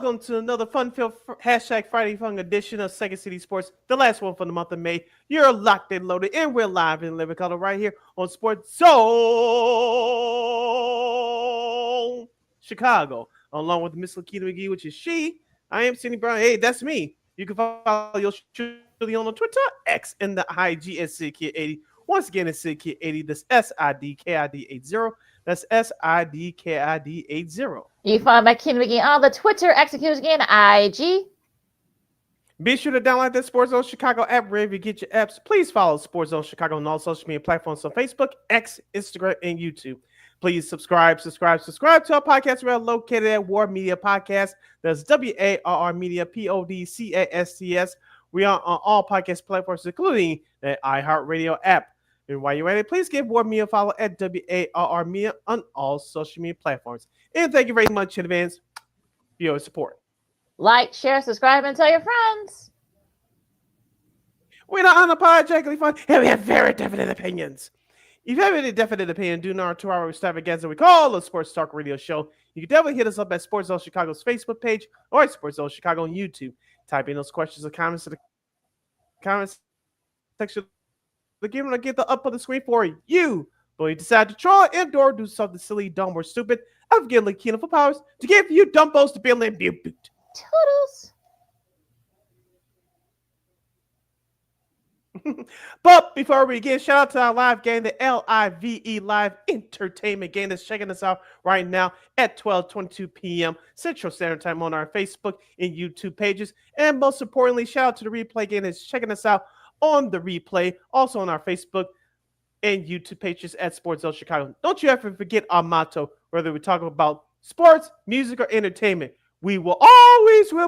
welcome to another fun-filled hashtag Friday Fun edition of Second City Sports, the last one for the month of May. You're locked and loaded, and we're live in living color right here on Sports Zone Chicago, along with Miss LaKeena McGee, which is she. I am Sidney Brown. Hey, that's me. You can follow yours truly on the Twitter, X, and the IG at SidKid80. Once again, it's SidKid80. That's SIDKID80. That's SIDKID80. You can find McGee on the Twitter, execute again, IG. Be sure to download the Sports Zone Chicago app wherever you get your apps. Please follow Sports Zone Chicago on all social media platforms on Facebook, X, Instagram, and YouTube. Please subscribe to our podcast. We're located at War Media Podcast. That's WARR Media, PODCASTS. We are on all podcast platforms, including the iHeartRadio app. And while you're at it, please give War Media a follow at WARR Media on all social media platforms. And thank you very much in advance for your support. Like, share, subscribe, and tell your friends. We're not unapologetically fun, and we have very definite opinions. If you have any definite opinion, do not 2-hour extravaganza we call a Sports Talk Radio Show. You can definitely hit us up at Sports Zone Chicago's Facebook page or at Sports Zone Chicago on YouTube. Type in those questions or comments to the comments section. The game will get the up on the screen for you. But you decide to troll and/or do something silly, dumb, or stupid, I've given LaKeena for powers to give you dumbos to be able to be a boot. Toodles. But before we begin, shout out to our live game, the LIVE Live Entertainment game that's checking us out right now at 12:22 p.m. Central Standard Time on our Facebook and YouTube pages. And most importantly, shout out to the replay game that's checking us out on the replay, also on our Facebook and YouTube pages at Sports Zone Chicago. Don't you ever forget our motto, whether we talk about sports, music, or entertainment. We will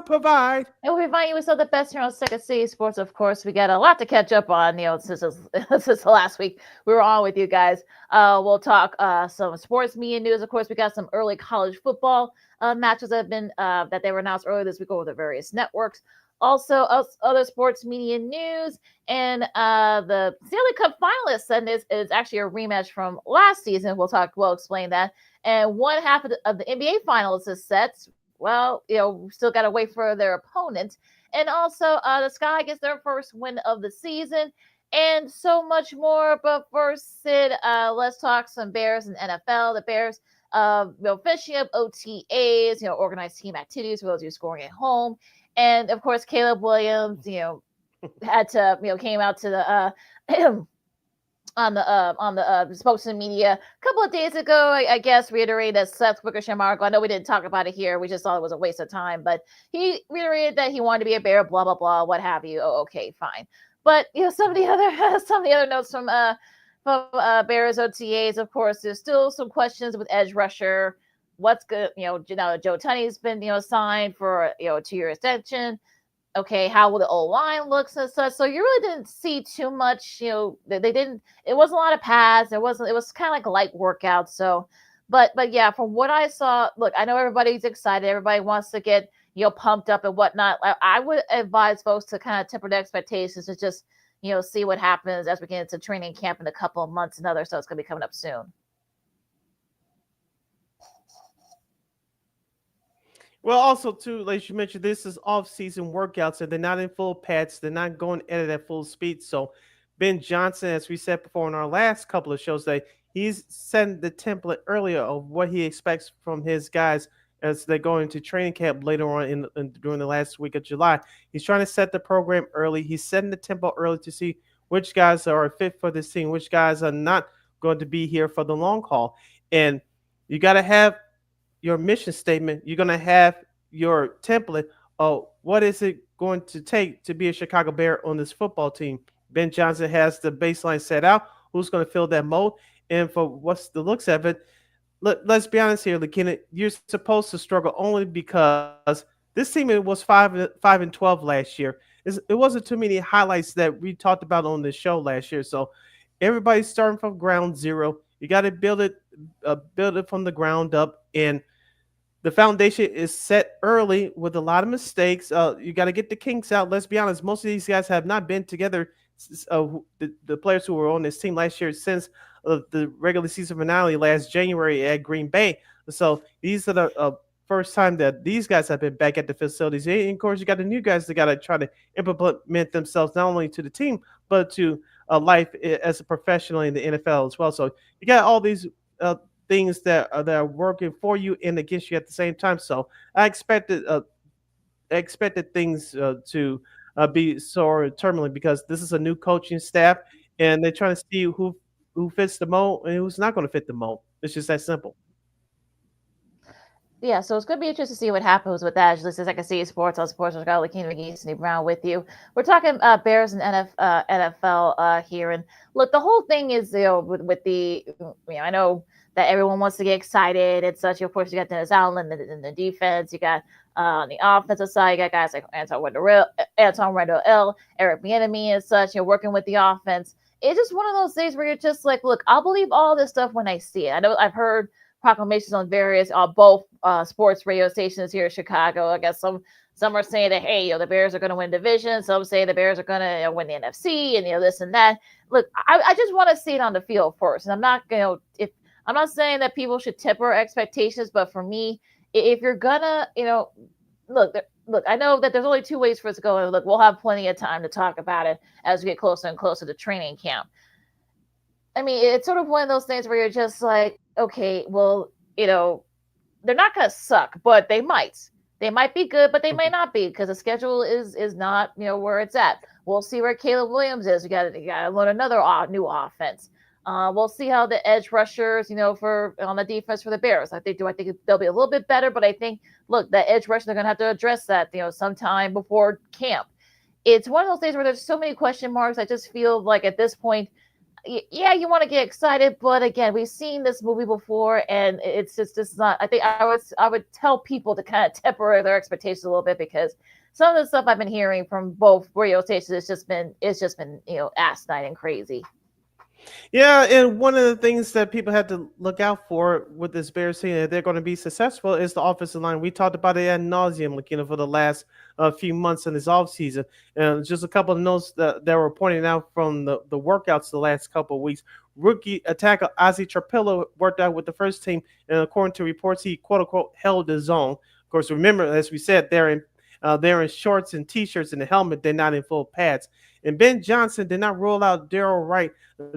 provide. And we'll remind you we still the best here on Second City Sports, of course. We got a lot to catch up on, since the last week we were on with you guys. We'll talk some sports media news. Of course, we got some early college football matches that have been that they were announced earlier this week over the various networks. Also, other sports media news, and the Stanley Cup finalists, and this is actually a rematch from last season. We'll explain that. And one half of the NBA finalists is set. Well, we still got to wait for their opponent. And also, the Sky gets their first win of the season, and so much more. But first, Sid, let's talk some Bears and NFL. The Bears, finishing up OTAs, organized team activities, as well as scoring at home. And of course, Caleb Williams, had to, came out to the on the spokesman media a couple of days ago, I guess, reiterated that Seth Wickersham article. I know we didn't talk about it here. We just thought it was a waste of time, but he reiterated that he wanted to be a Bear, blah blah blah, what have you. Oh, okay, fine. But some of the other notes from Bears OTAs, of course, there's still some questions with edge rusher. What's good? Joe Tunney's been signed for a 2-year extension. Okay, how will the O-line looks and such? So you really didn't see too much. They didn't. It wasn't a lot of pads. It was kind of like a light workout. So, but yeah, from what I saw, look, I know everybody's excited. Everybody wants to get pumped up and whatnot. I would advise folks to kind of temper their expectations to just see what happens as we get into training camp in a couple of months and other stuff's going to be coming up soon. Well, also, too, like you mentioned, this is off-season workouts, and they're not in full pads. They're not going at it at full speed. So Ben Johnson, as we said before in our last couple of shows, that he's setting the template earlier of what he expects from his guys as they go into training camp later on during the last week of July. He's trying to set the program early. He's setting the tempo early to see which guys are fit for this team, which guys are not going to be here for the long haul. And you got to have your mission statement. You're going to have your template of what is it going to take to be a Chicago Bear on this football team. Ben Johnson has the baseline set out. Who's going to fill that mold? And for what's the looks of it, let's be honest here, LaKeena, you're supposed to struggle only because this team was 5-12 last year. It wasn't too many highlights that we talked about on the show last year. So everybody's starting from ground zero. You got to build it from the ground up, and the foundation is set early with a lot of mistakes. You got to get the kinks out. Let's be honest. Most of these guys have not been together, the players who were on this team last year, since the regular season finale last January at Green Bay. So these are the first time that these guys have been back at the facilities. And of course, you got the new guys that got to try to implement themselves not only to the team but to life as a professional in the NFL as well. So you got all these uh, things that are working for you and against you at the same time. So I expected things to be so turbulent because this is a new coaching staff and they're trying to see who fits the mold and who's not going to fit the mold. It's just that simple. Yeah, so it's going to be interesting to see what happens with that. This is like I see sports on sports. I've got LaKeena, McGee, Sidney Brown with you. We're talking Bears and NFL here, and look, the whole thing is with the I know that everyone wants to get excited and such. Of course, you got Dennis Allen in the defense. You got on the offensive side, you got guys like Anton Randall L, Eric Bieniemy and such. You're working with the offense. It's just one of those things where you're just like, look, I'll believe all this stuff when I see it. I know I've heard proclamations on various both sports radio stations here in Chicago. I guess some are saying that hey, the Bears are going to win division. Some say the Bears are going to win the NFC, and this and that. Look, I just want to see it on the field first, and I'm not if I'm not saying that people should temper expectations, but for me, if you're gonna look, I know that there's only two ways for us to go, and look, we'll have plenty of time to talk about it as we get closer and closer to training camp. I mean, it's sort of one of those things where you're just like, okay, well, they're not going to suck, but they might. They might be good, but they might not be because the schedule is not where it's at. We'll see where Caleb Williams is. You got to learn another new offense. We'll see how the edge rushers, for on the defense for the Bears. I think they'll be a little bit better, but I think look, the edge rusher they're going to have to address that sometime before camp. It's one of those days where there's so many question marks. I just feel like at this point yeah, you want to get excited, but again, we've seen this movie before, and it's just not. I think I would tell people to kind of temper their expectations a little bit because some of the stuff I've been hearing from both radio stations it's just been asinine and crazy. Yeah, and one of the things that people have to look out for with this Bears team, if they're going to be successful, is the offensive line. We talked about it ad nauseum, for the last few months in this offseason. And just a couple of notes that were pointed out from the workouts the last couple of weeks. Rookie attacker Ozzy Trapillo worked out with the first team, and according to reports, he quote unquote held his own. Of course, remember as we said, they're in shorts and t-shirts and the helmet. They're not in full pads. And Ben Johnson did not rule out Daryl Wright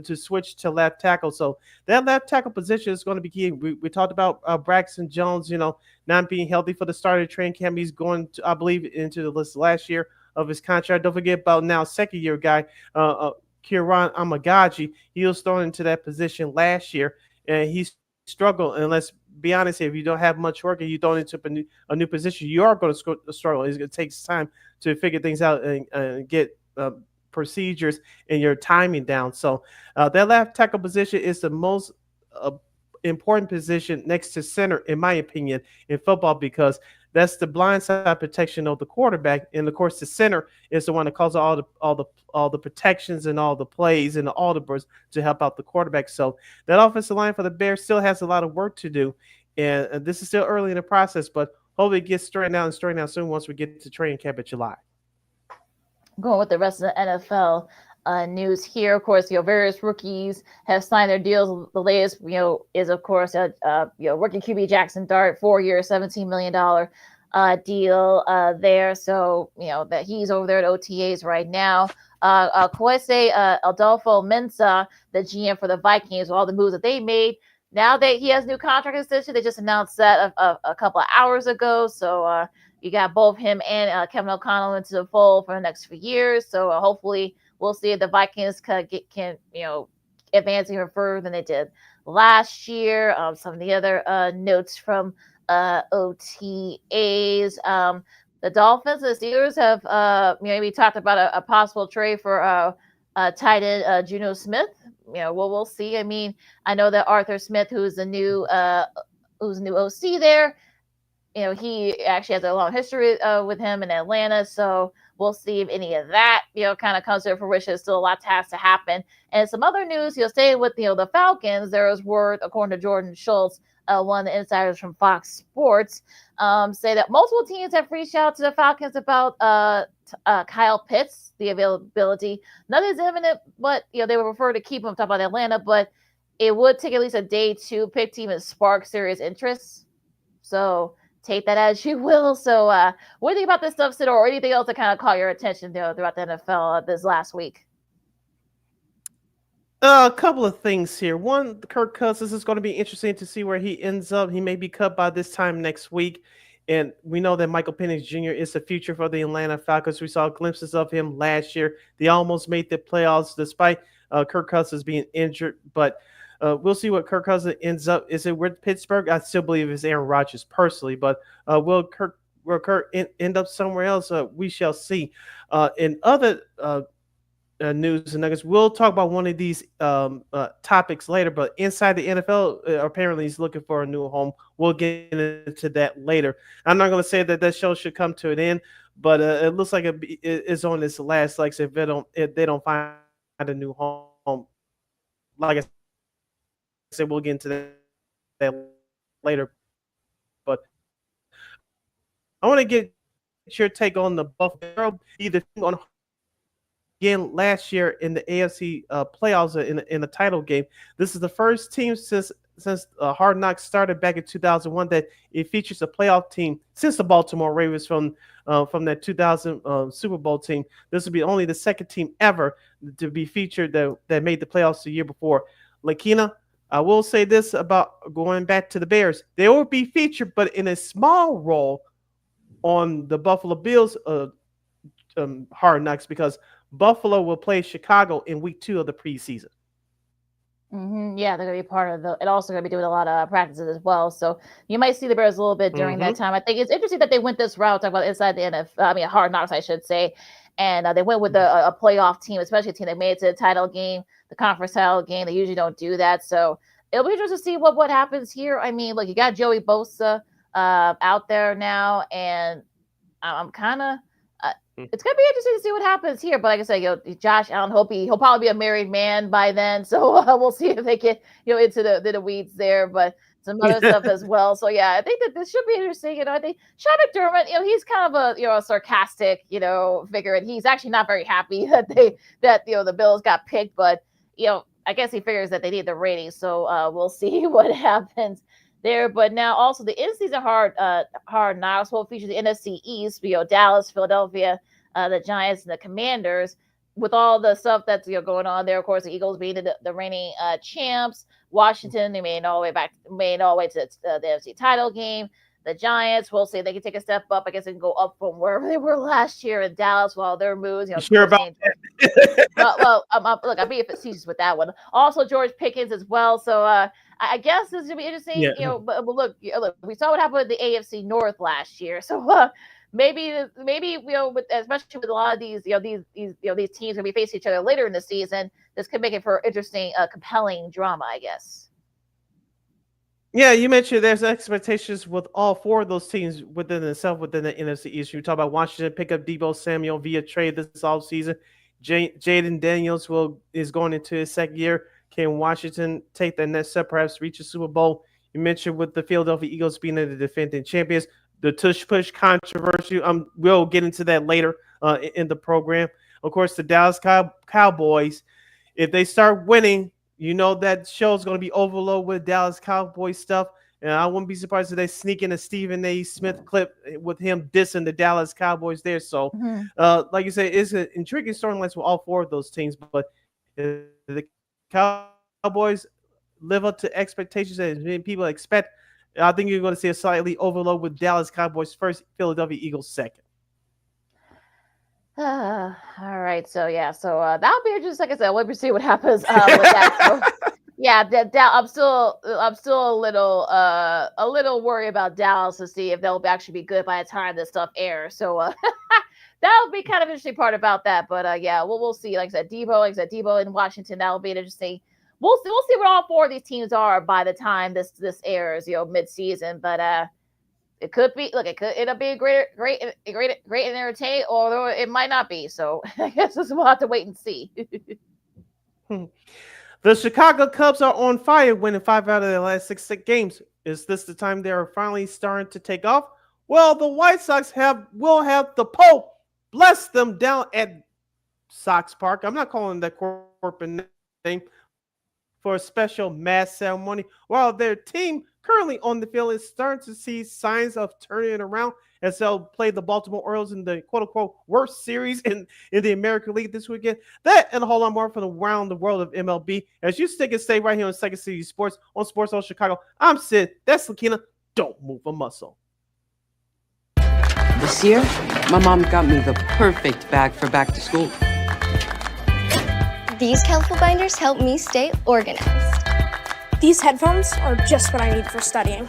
to switch to left tackle. So that left tackle position is going to be key. We talked about Braxton Jones, not being healthy for the start of the training camp. He's going to, I believe, into the list last year of his contract. Don't forget about now second year guy, Kieran Amagaji. He was thrown into that position last year, and he struggled. And let's be honest, if you don't have much work and you throw into a new position, you are going to struggle. It's going to take time to figure things out and get procedures and your timing down. So that left tackle position is the most uh, important position next to center, in my opinion, in football because that's the blind side protection of the quarterback, and of course the center is the one that calls all the protections and all the plays and the audibers to help out the quarterback. So that offensive line for the Bears still has a lot of work to do, and this is still early in the process, but hopefully it gets straightened out soon once we get to training camp in July. Going with the rest of the NFL news here. Of course, various rookies have signed their deals. The latest, is of course, rookie QB Jackson Dart, 4 year, $17 million deal there. So, that he's over there at OTAs right now. Kwesi Adolfo Mensa, the GM for the Vikings, with all the moves that they made. Now that he has new contract extension, they just announced that a couple of hours ago. So, you got both him and Kevin O'Connell into the fold for the next few years. So hopefully we'll see if the Vikings can advance even further than they did last year. Some of the other notes from OTAs. The Dolphins and the Steelers have maybe talked about a possible trade for tight end Juno Smith. We'll see. I mean, I know that Arthur Smith, who's the new OC there, he actually has a long history with him in Atlanta. So we'll see if any of that, kind of comes to fruition. Still a lot has to happen. And some other news, staying with, the Falcons, there was word, according to Jordan Schultz, one of the insiders from Fox Sports, say that multiple teams have reached out to the Falcons about Kyle Pitts, the availability. Nothing's imminent, but, they would prefer to keep him. Talk about Atlanta, but it would take at least a day to pick team and spark serious interest. So take that as you will. So, what do you think about this stuff, Sid, or anything else that kind of caught your attention throughout the NFL this last week? A couple of things here. One, Kirk Cousins is going to be interesting to see where he ends up. He may be cut by this time next week. And we know that Michael Penix Jr. is the future for the Atlanta Falcons. We saw glimpses of him last year. They almost made the playoffs despite Kirk Cousins being injured. But we'll see what Kirk Cousins ends up. Is it with Pittsburgh? I still believe it's Aaron Rodgers personally. But will Kirk end up somewhere else? We shall see. In other news and nuggets. We'll talk about one of these topics later, but inside the NFL, apparently he's looking for a new home. We'll get into that later. I'm not going to say that show should come to an end, but it looks like it's on its last legs if they don't find a new home. Like I said, we'll get into that later. But I want to get your take on the Buffalo. Either on again last year in the AFC playoffs in the title game. This is the first team since Hard Knocks started back in 2001 that it features a playoff team since the Baltimore Ravens from that 2000 Super Bowl team. This will be only the second team ever to be featured that made the playoffs the year before. LaKeena, I will say this about going back to the Bears. They will be featured, but in a small role on the Buffalo Bills Hard Knocks because Buffalo will play Chicago in week 2 of the preseason. Yeah, they're gonna be part of the. And also gonna be doing a lot of practices as well. So you might see the Bears a little bit during that Mm-hmm. time. I think it's interesting that they went this route. Talk about inside the NFL. I mean, Hard Knocks, I should say. And they went with a playoff team, especially a team that made it to the title game, the conference title game. They usually don't do that. So it'll be interesting to see what happens here. I mean, look, you got Joey Bosa out there now, and I'm kind of. It's gonna be interesting to see what happens here. But like I said, Josh Allen, he'll probably be a married man by then. So we'll see if they get into the weeds there. But some other stuff as well. So yeah, I think that this should be interesting. I think Sean McDermott, he's kind of a sarcastic figure, and he's actually not very happy that the Bills got picked. But I guess he figures that they need the ratings. So we'll see what happens there. But now also the in-season hard knocks will feature the NFC East, Dallas, Philadelphia, the Giants, and the Commanders. With all the stuff that's going on there, of course, the Eagles being the reigning champs. Washington, they made all the way to the NFC title game. The Giants, we'll see if they can take a step up. I guess they can go up from wherever they were last year in Dallas. While their moves, You sure about that? well, look, I'll be facetious with that one. Also, George Pickens as well. So I guess this should be interesting. Yeah. But look, we saw what happened with the AFC North last year. So maybe especially with a lot of these these teams gonna be facing each other later in the season, this could make it for interesting, compelling drama, I guess. Yeah, you mentioned there's expectations with all 4 of those teams within the NFC East. You talk about Washington pick up Debo Samuel via trade this offseason. Jaden Daniels is going into his second year. Can Washington take the next step, perhaps reach a Super Bowl? You mentioned with the Philadelphia Eagles being the defending champions, the tush push controversy. We'll get into that later in the program. Of course, the Dallas Cowboys, if they start winning, that show's going to be overloaded with Dallas Cowboys stuff. And I wouldn't be surprised if they sneak in a Stephen A. Smith clip with him dissing the Dallas Cowboys there. So, like you say, it's an intriguing storylines with all 4 of those teams. But if the Cowboys live up to expectations and people expect, I think you're going to see a slightly overload with Dallas Cowboys first, Philadelphia Eagles second. All right, so yeah, so that'll be just like I said. We'll see what happens with that. So yeah, I'm still a little worried about Dallas to see if they'll actually be good by the time this stuff airs. So that'll be kind of interesting part about that. But yeah, we'll see. Like I said, Debo in Washington. That'll be interesting. We'll see what all 4 of these teams are by the time this airs, mid season. But it could be. Look, it'll be a great and entertaining, although it might not be. So I guess we'll have to wait and see. The Chicago Cubs are on fire, winning 5 out of their last 6 games. Is this the time they are finally starting to take off? Well, the White Sox will have the Pope bless them down at Sox Park. I'm not calling that corporate name for a special mass ceremony. While their team currently on the field is starting to see signs of turning it around as they'll play the Baltimore Orioles in the quote-unquote worst series in the American League this weekend. That and a whole lot more from around the world of MLB. As you stick and stay right here on Second City Sports on Sports Zone Chicago, I'm Sid. That's LaKeena. Don't move a muscle. This year, my mom got me the perfect bag for back to school. These colorful binders help me stay organized. These headphones are just what I need for studying.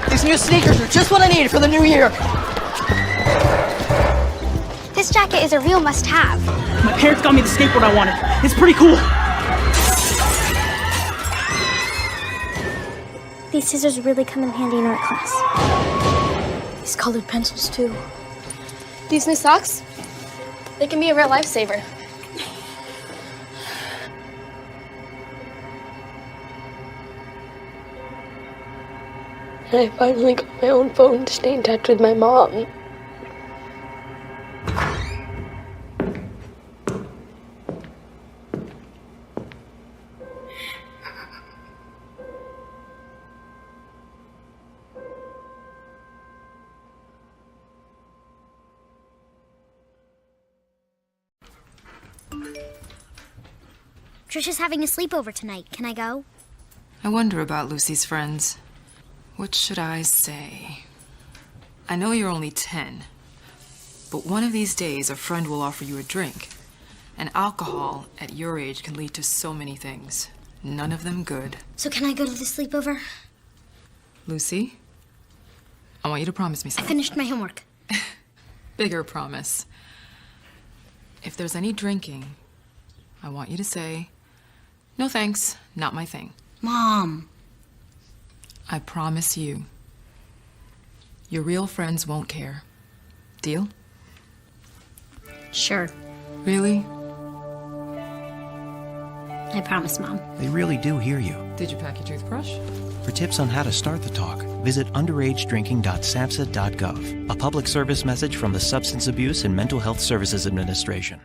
These new sneakers are just what I needed for the new year. This jacket is a real must-have. My parents got me the skateboard I wanted. It's pretty cool. These scissors really come in handy in art class. These colored pencils, too. These new socks, they can be a real lifesaver. I finally got my own phone to stay in touch with my mom. Trisha's having a sleepover tonight. Can I go? I wonder about Lucy's friends. What should I say? I know you're only 10, but one of these days a friend will offer you a drink. And alcohol at your age can lead to so many things. None of them good. So can I go to the sleepover? Lucy, I want you to promise me I something. finished my homework. Bigger promise. If there's any drinking, I want you to say, "No thanks, not my thing." Mom. I promise you, your real friends won't care. Deal? Sure. Really? I promise, Mom. They really do hear you. Did you pack your toothbrush? For tips on how to start the talk, visit underagedrinking.samhsa.gov. A public service message from the Substance Abuse and Mental Health Services Administration.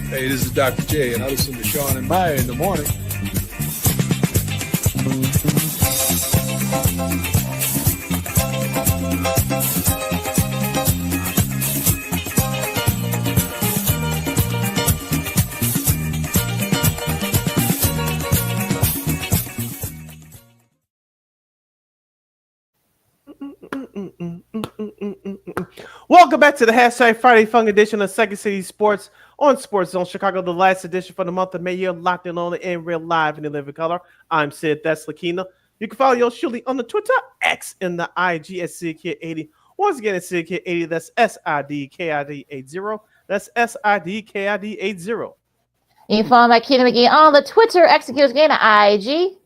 Hey, this is Dr. J, and I listen to Sean and Maya in the morning. Welcome back to the hashtag Friday Fun edition of Second City Sports on Sports Zone Chicago, the last edition for the month of May. You're locked in on it in real live in the living color. I'm Sid, that's LaKeena. You can follow yours truly on the Twitter, X, and the IG at SidKid80. Once again, it's SidKid80. That's SIDKID80. That's SIDKID80. You can follow McGee on the Twitter, execute again, IG.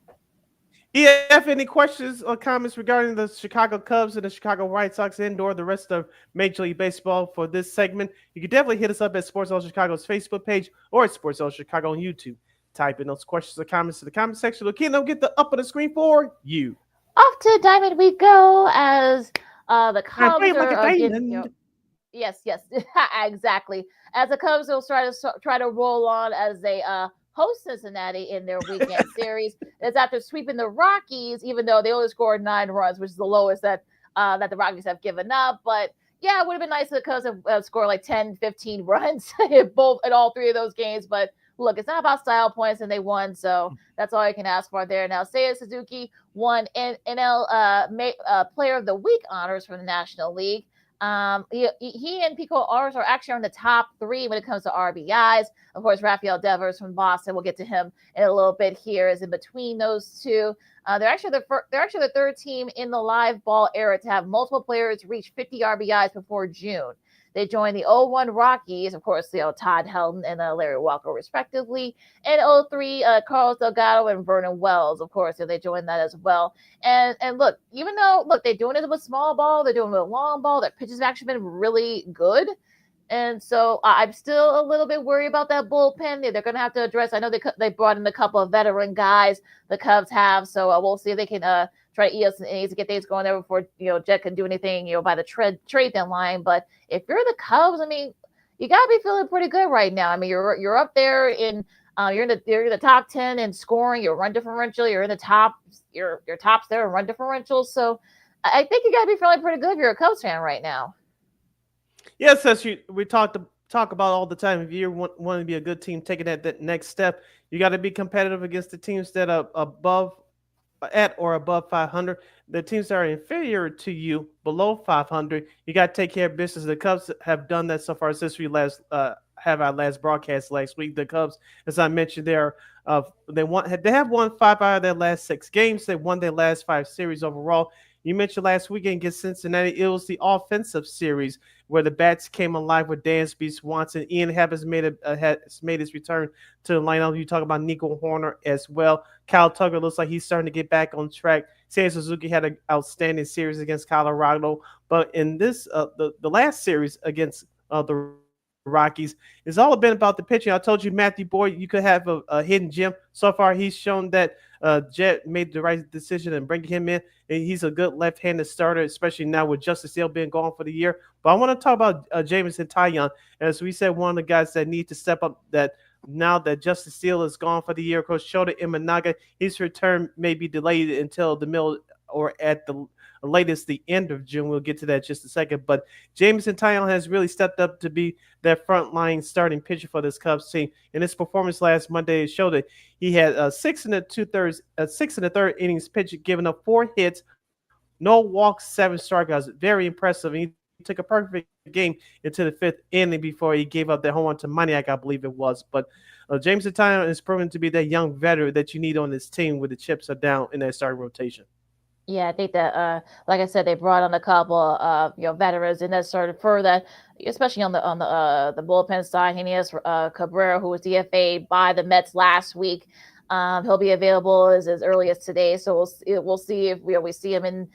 If any questions or comments regarding the Chicago Cubs and the Chicago White Sox and/or the rest of Major League Baseball for this segment, you can definitely hit us up at Sports Zone Chicago's Facebook page or at Sports Zone Chicago on YouTube. Type in those questions or comments to the comment section. Okay, now get the up on the screen for you. Off to Diamond we go as the Cubs Yes, exactly. As the Cubs will try to roll on as they host Cincinnati in their weekend series. It's after sweeping the Rockies, even though they only scored 9 runs, which is the lowest that the Rockies have given up. But yeah, it would have been nice if the Cubs have scored like 10, 15 runs in all 3 of those games. But look, it's not about style points, and they won, so that's all you can ask for there. Now, Seiya Suzuki won NL Player of the Week honors from the National League. He and Pico Ars are actually on the top 3 when it comes to RBIs. Of course, Rafael Devers from Boston. We'll get to him in a little bit here. Is in between those two. They're actually the third team in the live ball era to have multiple players reach 50 RBIs before June. They joined the 0-1 Rockies, of course, Todd Helton and Larry Walker, respectively, and 0-3 Carlos Delgado and Vernon Wells, of course, they joined that as well. And look, even though they're doing it with small ball, they're doing it with long ball. Their pitches have actually been really good. And so I'm still a little bit worried about that bullpen. They're going to have to address. I know they brought in a couple of veteran guys. The Cubs have, so we'll see if they can try to eat us some innings to get things going there before Jet can do anything by the trade deadline. But if you're the Cubs, I mean, you got to be feeling pretty good right now. I mean, you're up there in you're in the top 10 in scoring. Your run differential. You're in the top. Your tops there in run differential. So I think you got to be feeling pretty good if you're a Cubs fan right now. Yes, as we talk about all the time. If you want to be a good team, taking that next step, you got to be competitive against the teams that are at or above 500. The teams that are inferior to you, below 500, you got to take care of business. The Cubs have done that so far since we have our last broadcast last week. The Cubs, as I mentioned, they have won 5 out of their last 6 games. They won their last 5 series overall. You mentioned last weekend against Cincinnati, it was the offensive series where the bats came alive with Dansby Swanson. Ian Happ has made his return to the lineup. You talk about Nico Horner as well. Kyle Tucker looks like he's starting to get back on track. Seiya Suzuki had an outstanding series against Colorado, but in this the last series against the Rockies, it's all been about the pitching. I told you, Matthew Boyd, you could have a hidden gem. So far, he's shown that Jet made the right decision and bringing him in. And he's a good left-handed starter, especially now with Justice Steele being gone for the year. But I want to talk about Jamison Taillon. As we said, one of the guys that need to step up that now that Justice Steele is gone for the year. Of course, Shota Imanaga, his return may be delayed until the middle or at the latest the end of June. We'll get to that in just a second. But Jamison Taillon has really stepped up to be that frontline starting pitcher for this Cubs team. In his performance last Monday, it showed that he had 6 1/3 innings pitched, giving up 4 hits, no walks, 7 strikeouts. Very impressive. He took a perfect game into the 5th inning before he gave up that home run to Maniac, I believe it was. But Jamison Taillon is proven to be that young veteran that you need on this team when the chips are down in that starting rotation. Yeah, I think that, like I said, they brought on a couple of veterans, and that started for that, especially on the bullpen side. Henias Cabrera, who was DFA'd by the Mets last week, he'll be available as early as today. So we'll see if we see him in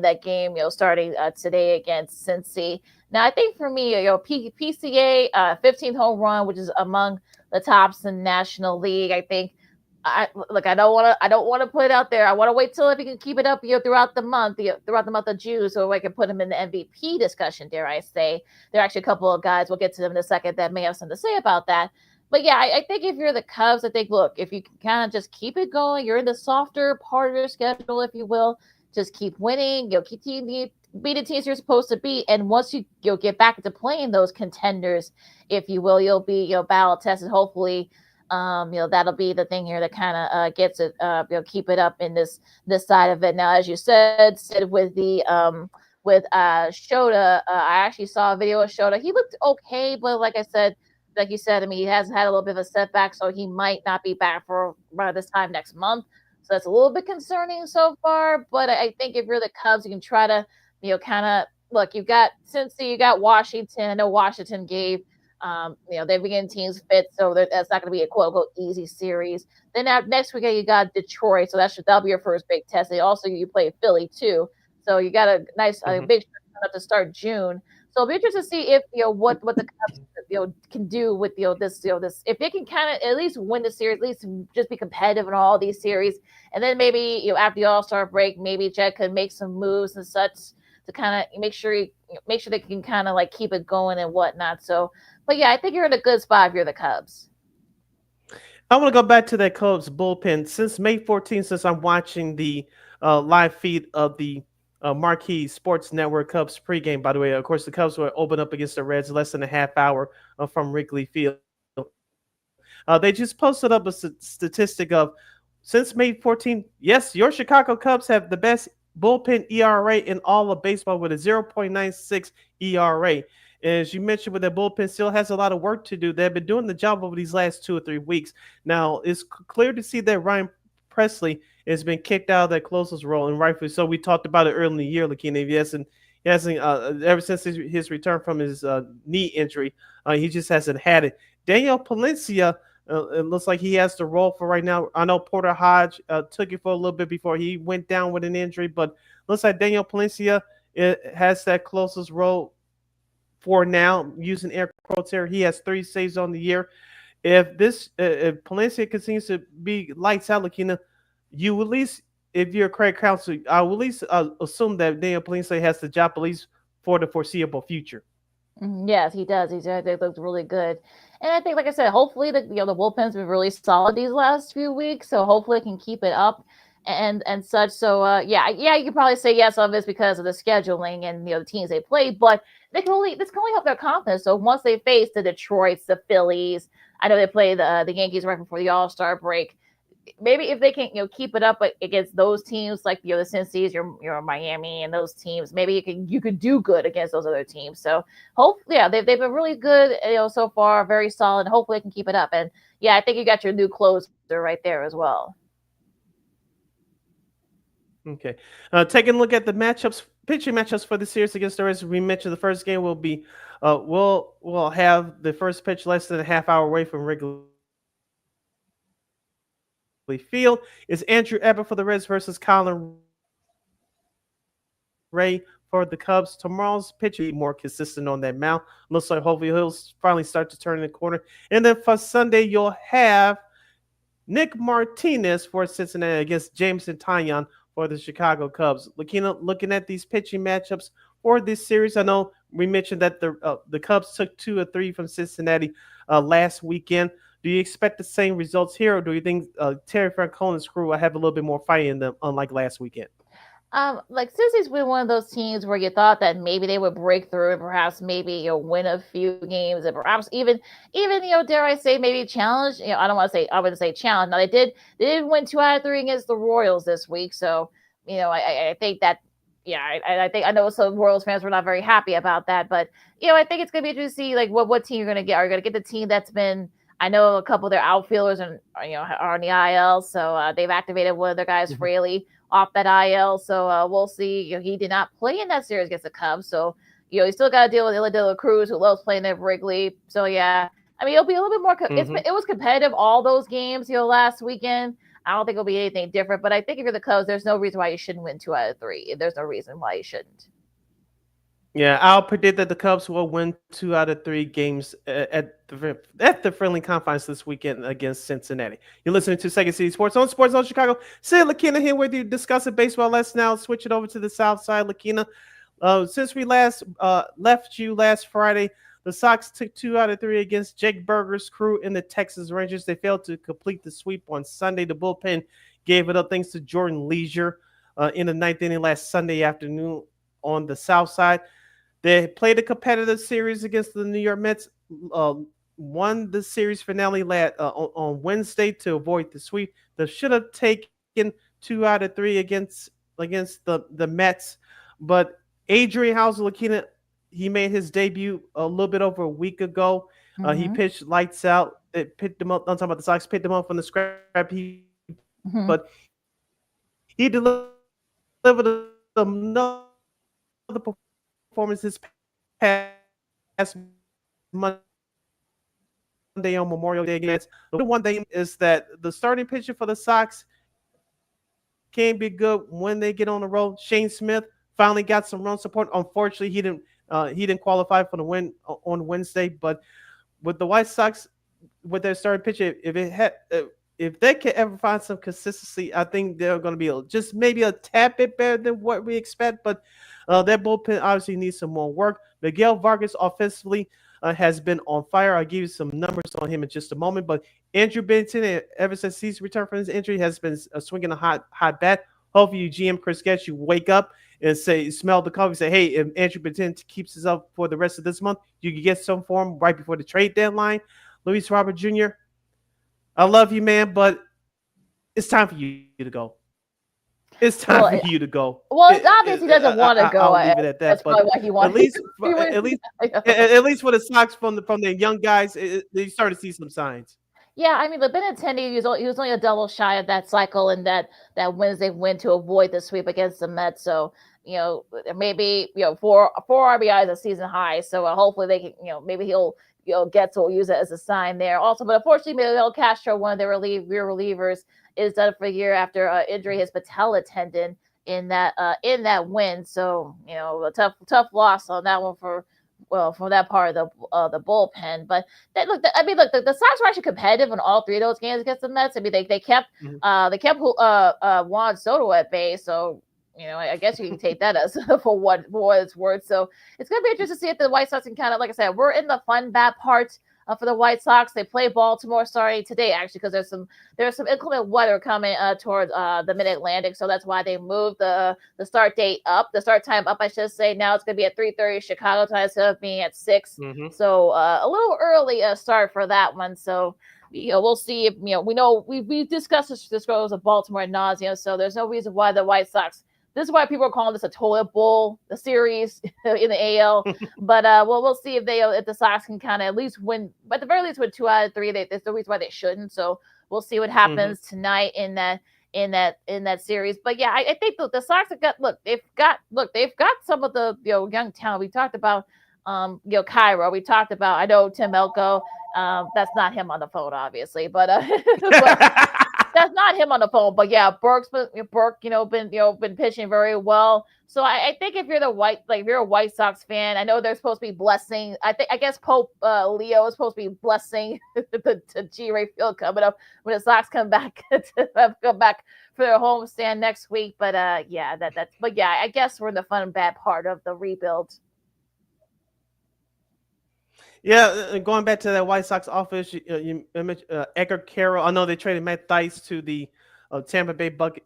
that game, starting today against Cincy. Now, I think for me, PCA 15th home run, which is among the tops in the National League. I think. I don't want to put it out there. I want to wait till if he can keep it up, throughout the month of June, so I can put him in the MVP discussion. Dare I say? There are actually a couple of guys. We'll get to them in a second that may have something to say about that. But yeah, I think if you're the Cubs, I think if you can kind of just keep it going, you're in the softer part of your schedule, if you will. Just keep winning. Keep be the teams you're supposed to be, and once you'll get back into playing those contenders, if you will, you'll be battle tested. Hopefully. That'll be the thing here that kind of gets it, keep it up in this side of it. Now, as you said with the with Shota, I actually saw a video of Shota. He looked okay, but like you said, I mean, he has had a little bit of a setback, so he might not be back for around this time next month. So that's a little bit concerning so far. But I think if you're the Cubs, you can try to, kind of look. You've got Cincy, you got Washington. I know Washington gave. They've been getting teams fit, so that's not going to be a quote unquote easy series. Then next weekend you got Detroit, so that'll be your first big test. And also you play Philly too, so you got a nice big to start June. So it'll be interesting to see if what the Cubs can do with this if they can kind of at least win the series, at least just be competitive in all these series, and then maybe after the All-Star break, maybe Jed could make some moves and such to kind of make sure they can kind of keep it going and whatnot. So. But yeah, I think you're in a good spot if you're the Cubs. I want to go back to that Cubs bullpen. Since May 14th, since I'm watching the live feed of the Marquee Sports Network Cubs pregame, by the way, of course, the Cubs were open up against the Reds less than a half hour from Wrigley Field. They just posted up a statistic of since May 14th. Yes, your Chicago Cubs have the best bullpen ERA in all of baseball with a 0.96 ERA. As you mentioned, with the bullpen still has a lot of work to do. They've been doing the job over these last 2 or 3 weeks. Now, it's clear to see that Ryan Presley has been kicked out of that closest role, and rightfully so. We talked about it early in the year, LaKeena. He hasn't ever since his return from his knee injury, he just hasn't had it. Daniel Palencia, it looks like he has the role for right now. I know Porter Hodge took it for a little bit before he went down with an injury, but looks like Daniel Palencia has that closest role for now, using air quotes here. He has 3 saves on the year. If Palencia continues to be lights out, LaKeena, you at least, if you're Craig Counsell, I will at least assume that Daniel Palencia has the job at least for the foreseeable future. Yes, he does. They looked really good, and I think, like I said, hopefully the bullpen's been really solid these last few weeks, so hopefully it can keep it up and such. So yeah, you could probably say yes of this because of the scheduling and the teams they play, but this can only help their confidence. So once they face the Detroits, the Phillies, I know they play the Yankees right before the All-Star break. Maybe if they can keep it up against those teams like the Cincy's, your Miami and those teams, maybe you could do good against those other teams. So hopefully, yeah, they've been really good so far, very solid. Hopefully they can keep it up. And yeah, I think you got your new closer right there as well. Okay, taking a look at the pitching matchups for the series against the Orioles. We mentioned the first game will be we'll have the first pitch less than a half hour away from Wrigley Field. Is Andrew Abbott for the Reds versus Colin Ray for the Cubs. Tomorrow's pitch will be more consistent on that mound. Looks like hopefully he'll finally start to turn in the corner. And then for Sunday, you'll have Nick Martinez for Cincinnati against Jameson Taillon for the Chicago Cubs. Looking at these pitching matchups for this series, I know we mentioned that the Cubs took 2 or 3 from Cincinnati last weekend. Do you expect the same results here, or do you think Terry Francona's crew will have a little bit more fight in them, unlike last weekend? Like Sissy's been one of those teams where you thought that maybe they would break through and perhaps maybe win a few games and perhaps even dare I say maybe challenge. I wouldn't say challenge. Now they did win 2 out of 3 against the Royals this week, so I think that. Yeah, I know some Royals fans were not very happy about that, but I think it's gonna be interesting to see like what team you're gonna get. Are you gonna get the team that's been? I know a couple of their outfielders are on the IL, so they've activated one of their guys, Fraley, off that IL. So we'll see. He did not play in that series against the Cubs, so you still got to deal with Illa De La Cruz, who loves playing at Wrigley. So yeah, I mean it'll be a little bit more. It was competitive all those games last weekend. I don't think it'll be anything different, but I think if you're the Cubs, there's no reason why you shouldn't win 2 out of 3. There's no reason why you shouldn't. Yeah, I'll predict that the Cubs will win 2 out of 3 games at the friendly confines this weekend against Cincinnati. You're listening to Second City Sports on Chicago. Sid LaKeena here with you discussing baseball. Let's now switch it over to the South Side. LaKeena, since we last left you last Friday, the Sox took 2 out of 3 against Jake Berger's crew in the Texas Rangers. They failed to complete the sweep on Sunday. The bullpen gave it up thanks to Jordan Leisure in the 9th inning last Sunday afternoon on the South Side. They played a competitive series against the New York Mets, won the series finale on Wednesday to avoid the sweep. They should have taken 2 out of 3 against the Mets, but Adrian Hauser, LaKeena, he made his debut a little bit over a week ago. He pitched lights out. It picked him up. I'm talking about the Sox picked him up from the scrap heap, but he delivered another performance this past Monday on Memorial Day against. The one thing is that the starting pitcher for the Sox can be good when they get on the road. Shane Smith finally got some run support. Unfortunately, he didn't qualify for the win on Wednesday. But with the White Sox, with their starting pitcher, if they can ever find some consistency, I think they're going to be just maybe a tad bit better than what we expect. But their bullpen obviously needs some more work. Miguel Vargas offensively has been on fire. I'll give you some numbers on him in just a moment. But Andrew Benton, ever since he's returned from his injury, has been swinging a hot bat. Hopefully, GM Chris Getz, you wake up and smell the coffee, say, hey, if Andrew Benton keeps us up for the rest of this month, you can get some for him right before the trade deadline. Luis Robert Jr., I love you, man, but it's time for you to go. It's time for you to go. Well, it's obvious he doesn't want to go. I'll leave it at That's that. But probably why he at wanted. least, at least for the Sox from the young guys, they start to see some signs. Yeah, I mean, the Benintendi, he was only a double shy of that cycle and that Wednesday win to avoid the sweep against the Mets. So, maybe, four RBIs a season high. So hopefully they can, maybe he'll, Getz will use it as a sign there. Also, but unfortunately, Miguel Castro, one of their rear relievers, is done for a year after injury his patella tendon in that win. So, a tough loss on that one for that part of the bullpen. But the Sox were actually competitive in all three of those games against the Mets. I mean, they kept Juan Soto at bay, so I guess you can take that as for what it's worth. So it's gonna be interesting to see if the White Sox can kind of, like I said, we're in the fun bad part. For the White Sox, they play Baltimore. Sorry, today actually, because there's some inclement weather coming towards the Mid Atlantic, so that's why they moved the start time up. I should say now it's going to be at 3:30 Chicago time instead of being at 6. Mm-hmm. So a little early start for that one. So we'll see if we know we discussed this goes of Baltimore ad nauseum. So there's no reason why the White Sox. This is why people are calling this a toilet bowl, the series in the AL. But we'll see if the Sox can kind of at least win, but at the very least win 2 out of 3. There's no reason why they shouldn't. So we'll see what happens tonight in that series. But yeah, I think the Sox they've got some of the young talent. We talked about Cairo. We talked about, I know Tim Elko. That's not him on the phone, obviously, but that's not him on the phone. But yeah, Burke, been pitching very well. So I think if you're if you're a White Sox fan, I know they're supposed to be blessing. I guess Pope Leo is supposed to be blessing the G-Ray Field coming up when the Sox come back for their homestand next week. But I guess we're in the fun and bad part of the rebuild. Yeah, going back to that White Sox office, you mentioned Edgar Carroll. I know they traded Matt Theis to the Tampa Bay Bucket.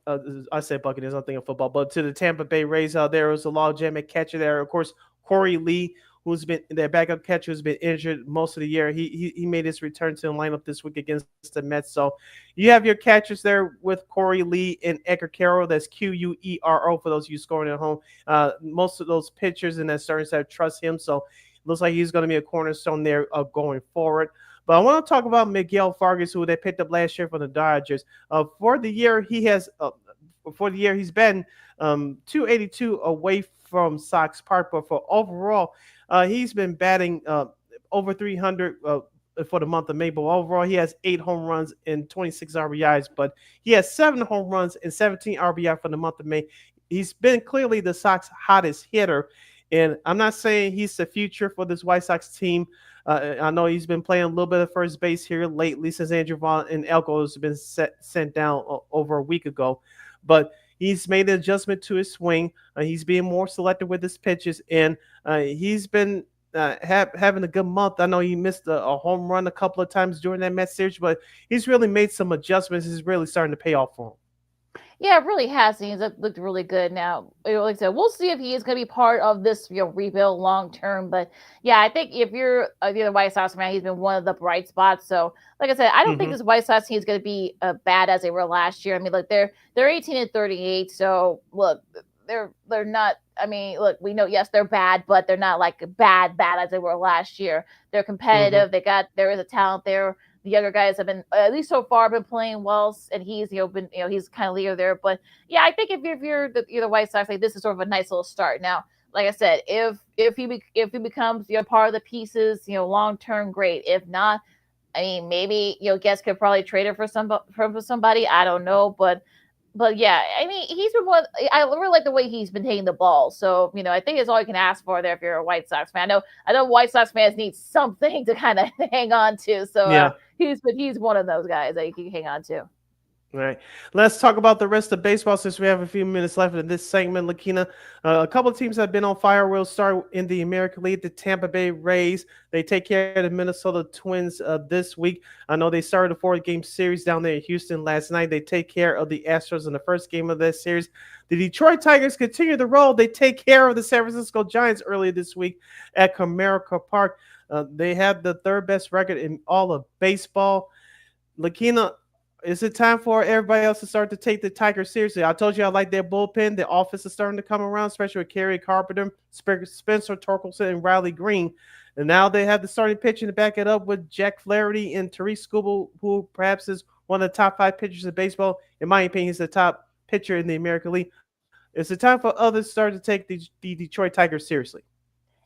I said Buccaneers, I'm thinking football, but to the Tampa Bay Rays. There was a logjam catcher there. Of course, Corey Lee, who's been their backup catcher, who's been injured most of the year. He made his return to the lineup this week against the Mets. So you have your catchers there with Corey Lee and Edgar Carroll. That's Quero for those of you scoring at home. Most of those pitchers and that starting staff trust him. So looks like he's going to be a cornerstone there going forward. But I want to talk about Miguel Vargas, who they picked up last year from the Dodgers. For the year, he's been 282 away from Sox Park, but for overall, he's been batting over 300 for the month of May. But overall, he has 8 home runs and 26 RBIs. But he has 7 home runs and 17 RBI for the month of May. He's been clearly the Sox hottest hitter. And I'm not saying he's the future for this White Sox team. I know he's been playing a little bit of first base here lately since Andrew Vaughn and Elko has been sent down over a week ago. But he's made an adjustment to his swing. He's being more selective with his pitches, and he's been having a good month. I know he missed a home run a couple of times during that Mets series, but he's really made some adjustments. He's really starting to pay off for him. Yeah, it really has. He's looked really good now. Like I said, we'll see if he is going to be part of this rebuild long term. But yeah, I think if you're the White Sox fan, he's been one of the bright spots. So, like I said, I don't think this White Sox team is going to be bad as they were last year. I mean, look, they're 18-38. So look, they're not. I mean, look, we know, yes, they're bad, but they're not like bad as they were last year. They're competitive. There is a talent there. The younger guys have been, at least so far, been playing well, and he's he's kind of leader there. But yeah, I think if you're the White Sox, like, this is sort of a nice little start. Now, like I said, if he becomes part of the pieces, long term, great. If not, I mean, maybe Guess could probably trade it for somebody. I don't know, but yeah, I mean, he's been one. I really like the way he's been taking the ball. So I think it's all you can ask for there if you're a White Sox fan. I know White Sox fans need something to kind of hang on to. So yeah. He's one of those guys that you can hang on to. All right. Let's talk about the rest of baseball since we have a few minutes left in this segment, LaKeena. A couple of teams have been on fire. We'll start in the American League. The Tampa Bay Rays, they take care of the Minnesota Twins this week. I know they started a 4-game series down there in Houston last night. They take care of the Astros in the first game of that series. The Detroit Tigers continue the roll. They take care of the San Francisco Giants earlier this week at Comerica Park. They have the third best record in all of baseball. LaKeena, is it time for everybody else to start to take the Tigers seriously? I told you I like their bullpen. The offense is starting to come around, especially with Kerry Carpenter, Spencer Torkelson, and Riley Green. And now they have the starting pitching to back it up with Jack Flaherty and Tariq Skubal, who perhaps is one of the top 5 pitchers in baseball. In my opinion, he's the top pitcher in the American League. It's the time for others to start to take the Detroit Tigers seriously.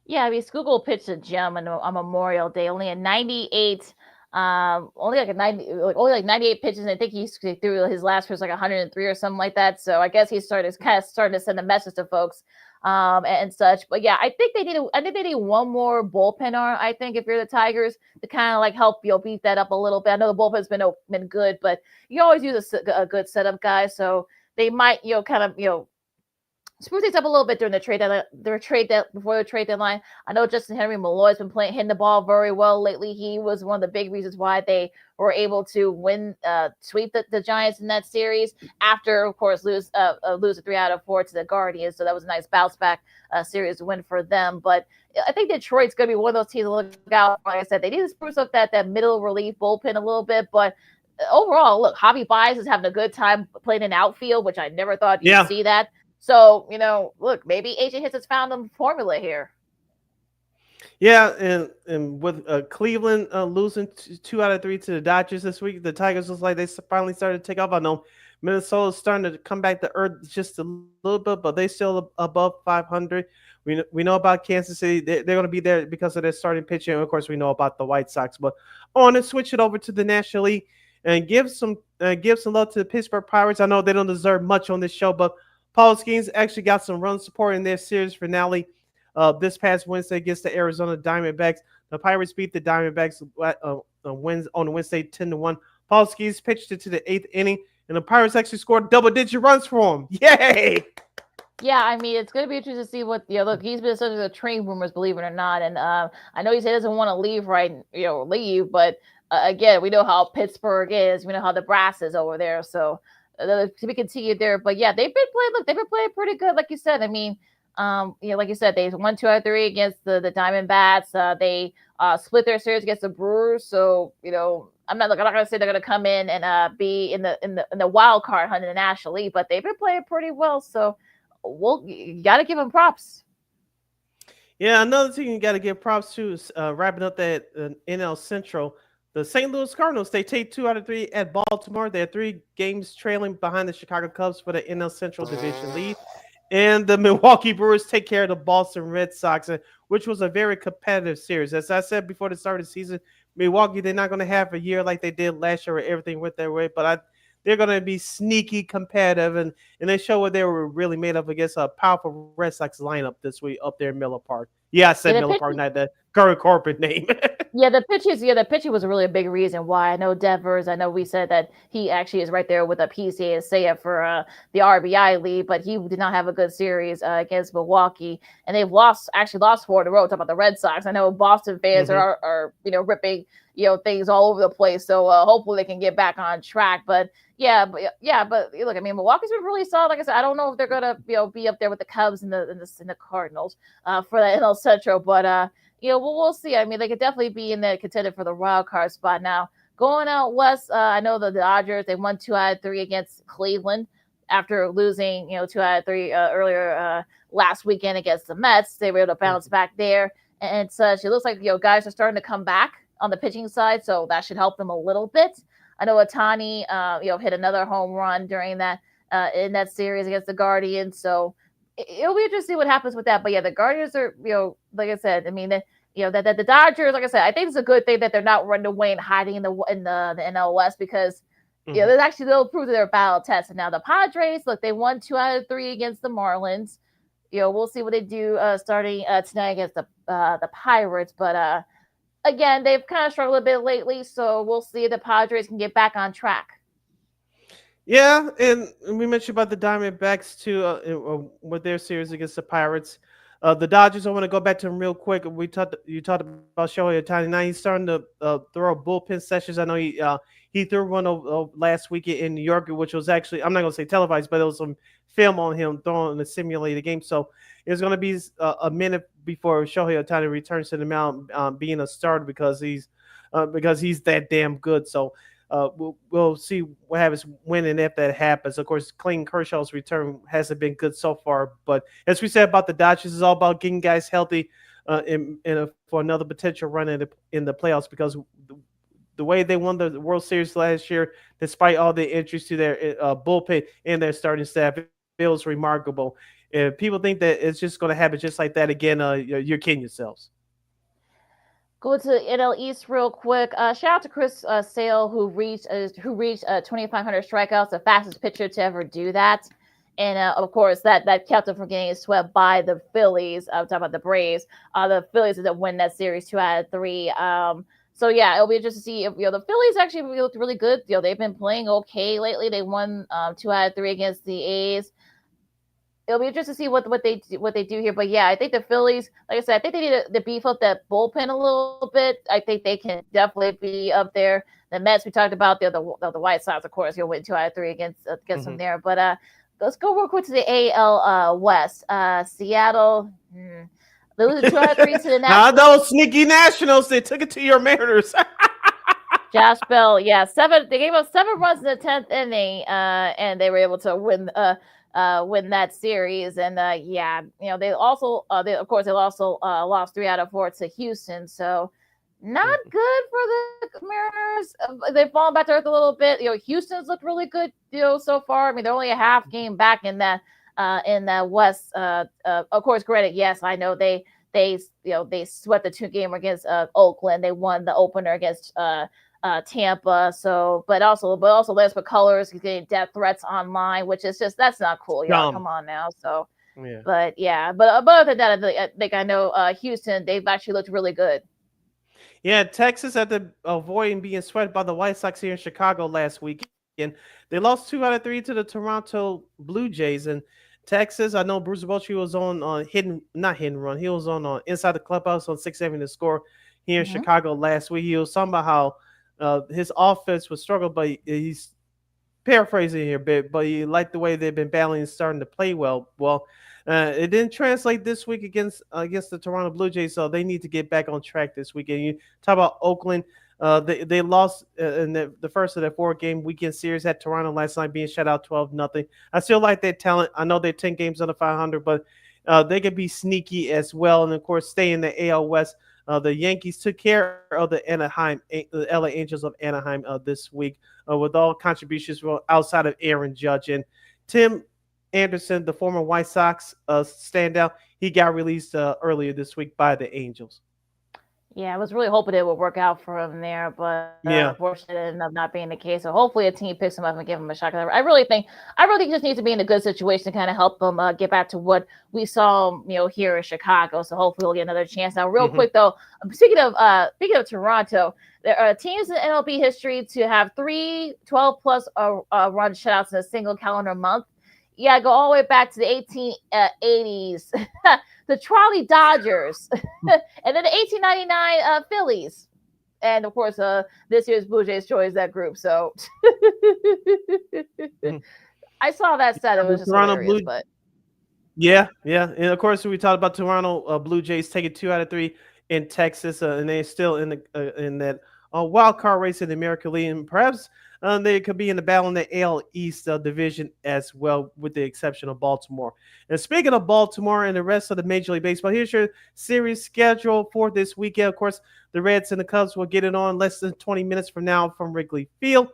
Yeah, I mean, Google pitched a gem on Memorial Day, only a 98, only like a 90, like only like 98 pitches. And I think he threw his last was like 103 or something like that. So I guess he started kind of starting to send a message to folks, and such. But yeah, I think they need one more bullpen arm. I think if you're the Tigers to kind of like help beat that up a little bit. I know the bullpen's been good, but you always use a good setup guy. So they might kind of spruce things up a little bit during the trade deadline. Before the trade deadline. I know Justin Henry Malloy's been hitting the ball very well lately. He was one of the big reasons why they were able to sweep the Giants in that series. After, of course, lose a 3-out-of-4 to the Guardians. So that was a nice bounce back series win for them. But I think Detroit's going to be one of those teams to look out. Like I said, they need to spruce up that middle relief bullpen a little bit, but. Overall, look, Javi Baez is having a good time playing in outfield, which I never thought you'd see that. So, look, maybe AJ Hicks has found the formula here. Yeah, and with Cleveland losing 2 out of 3 to the Dodgers this week, the Tigers looks like they finally started to take off. I know Minnesota's starting to come back to earth just a little bit, but they still above 500. We know about Kansas City. They're going to be there because of their starting pitching. And of course, we know about the White Sox. But I want to switch it over to the National League and give some love to the Pittsburgh Pirates. I know they don't deserve much on this show, but Paul Skeens actually got some run support in their series finale this past Wednesday against the Arizona Diamondbacks. The Pirates beat the Diamondbacks on Wednesday 10-1. Paul Skeens pitched it to the 8th inning, and the Pirates actually scored double-digit runs for him. Yay! Yeah, I mean, it's going to be interesting to see what, look, he's been subject to trade rumors, believe it or not. And I know he doesn't want to leave but again, we know how Pittsburgh is. We know how the brass is over there. So, to be continued there, but yeah, they've been playing pretty good, like you said. I mean, like you said, they won 2 out of 3 against the Diamondbacks. They split their series against the Brewers, so I'm not going to say they're going to come in and be in the wild card hunt in the National League, but they've been playing pretty well. So, you got to give them props. Yeah, another team you got to give props to is wrapping up that NL Central. The St. Louis Cardinals, they take 2 out of 3 at Baltimore. They're 3 games trailing behind the Chicago Cubs for the NL Central Division lead. And the Milwaukee Brewers take care of the Boston Red Sox, which was a very competitive series. As I said before the start of the season, Milwaukee, they're not going to have a year like they did last year where everything went their way, but they're going to be sneaky competitive, and they show what they were really made of against a powerful Red Sox lineup this week up there in Miller Park. Yeah, I said Miller Park, not the current corporate name. The pitching was really a big reason why. I know we said that he actually is right there with a PCA and Seiya for the RBI lead, but he did not have a good series against Milwaukee, and they've lost 4 in a row. Talk about the Red Sox. I know Boston fans are ripping things all over the place, so hopefully they can get back on track. But look, I mean, Milwaukee's been really solid. Like I said, I don't know if they're gonna be up there with the Cubs and the Cardinals for the NL Central, but we'll see. I mean, they could definitely be in the contender for the wild card spot. Now, going out west, I know the Dodgers, they won 2 out of 3 against Cleveland after losing, 2 out of 3 earlier last weekend against the Mets. They were able to bounce back there and such. It looks like, guys are starting to come back on the pitching side, so that should help them a little bit. I know Ohtani, hit another home run during that in that series against the Guardians, so it'll be interesting to see what happens with that. But yeah, the Guardians are, like I said, I mean, that the Dodgers, like I said, I think it's a good thing that they're not running away and hiding in the NL West because they'll prove their battle test. And now the Padres, look, they won 2 out of 3 against the Marlins. We'll see what they do starting tonight against the Pirates. But again, they've kind of struggled a bit lately, so we'll see if the Padres can get back on track. Yeah, and we mentioned about the Diamondbacks too with their series against the Pirates. The Dodgers, I want to go back to them real quick. You talked about Shohei Ohtani. Now he's starting to throw bullpen sessions. I know he threw one last week in New York, which was actually, I'm not going to say televised, but there was some film on him throwing a simulated game. So it's going to be a minute before Shohei Ohtani returns to the mound being a starter because he's that damn good. So we'll see what happens when and if that happens. Of course, Clayton Kershaw's return hasn't been good so far, but as we said about the Dodgers, it's all about getting guys healthy for another potential run in the playoffs, because the way they won the World Series last year, despite all the injuries to their bullpen and their starting staff, it was remarkable. If people think that it's just going to happen just like that again, you're kidding yourselves. Go to NL East real quick. Shout out to Chris Sale, who reached 2,500 strikeouts, the fastest pitcher to ever do that. And of course, that kept him from getting swept by the Phillies. I'm talking about the Braves. The Phillies that win that series 2 out of 3. So yeah, it'll be interesting to see if the Phillies actually looked really good. They've been playing okay lately. They won 2 out of 3 against the A's. It'll be interesting to see what they do here. But yeah, I think the Phillies, like I said, I think they need to beef up that bullpen a little bit. I think they can definitely be up there. The Mets we talked about, the White Sox, of course, you'll win 2 out of 3 against them there. But let's go real quick to the AL West. Seattle. They lose 2 out of 3 to the Nationals. Those sneaky Nationals, they took it to your Mariners. Josh Bell, yeah, they gave up 7 runs in the 10th inning, and they were able to win that series. And they also lost 3 out of 4 to Houston. So not good for the Mariners. They've fallen back to earth a little bit. Houston's looked really good, so far. I mean, they're only a half game back in that West. Of course, granted, yes, I know they swept the 2-game against Oakland. They won the opener against Tampa. So, but also Lance McCullers, he's getting death threats online, which is just, that's not cool. Y'all, come on now. So, yeah. But other than that, I think I know Houston, they've actually looked really good. Yeah, Texas had to avoid being swept by the White Sox here in Chicago last week. And they lost 2 out of 3 to the Toronto Blue Jays. And Texas, I know Bruce Bochy was on not hidden run. He was on inside the clubhouse on 6-7 to score here in Chicago last week. He was talking about how his offense was struggle, but he's paraphrasing here a bit, but he liked the way they've been battling and starting to play well. Well, it didn't translate this week against the Toronto Blue Jays, so they need to get back on track this weekend. You talk about Oakland. They lost in the first of their 4-game weekend series at Toronto last night, being shut out 12-0. I still like their talent. I know they're 10 games under 500, but they could be sneaky as well. And of course, stay in the AL West. The Yankees took care of the LA Angels of Anaheim this week with all contributions from outside of Aaron Judge. And Tim Anderson, the former White Sox standout, he got released earlier this week by the Angels. Yeah, I was really hoping it would work out for him there, but unfortunately, it ended up not being the case. So hopefully, a team picks him up and give him a shot. I really think he just needs to be in a good situation to kind of help them get back to what we saw, here in Chicago. So hopefully, we'll get another chance. Now, real quick though, speaking of Toronto, there are teams in MLB history to have 3 12-plus run shutouts in a single calendar month. Yeah, go all the way back to the 1880s. The Trolley Dodgers, and then the 1899 Phillies, and of course, this year's Blue Jays joins that group. So I saw that stat; it was just hilarious. But yeah, and of course, we talked about Toronto Blue Jays taking 2 out of 3 in Texas, and they're still in that wild card race in the American League, and perhaps they could be in the battle in the AL East division as well, with the exception of Baltimore. And speaking of Baltimore and the rest of the Major League Baseball, here's your series schedule for this weekend. Of course, the Reds and the Cubs will get it on less than 20 minutes from now from Wrigley Field.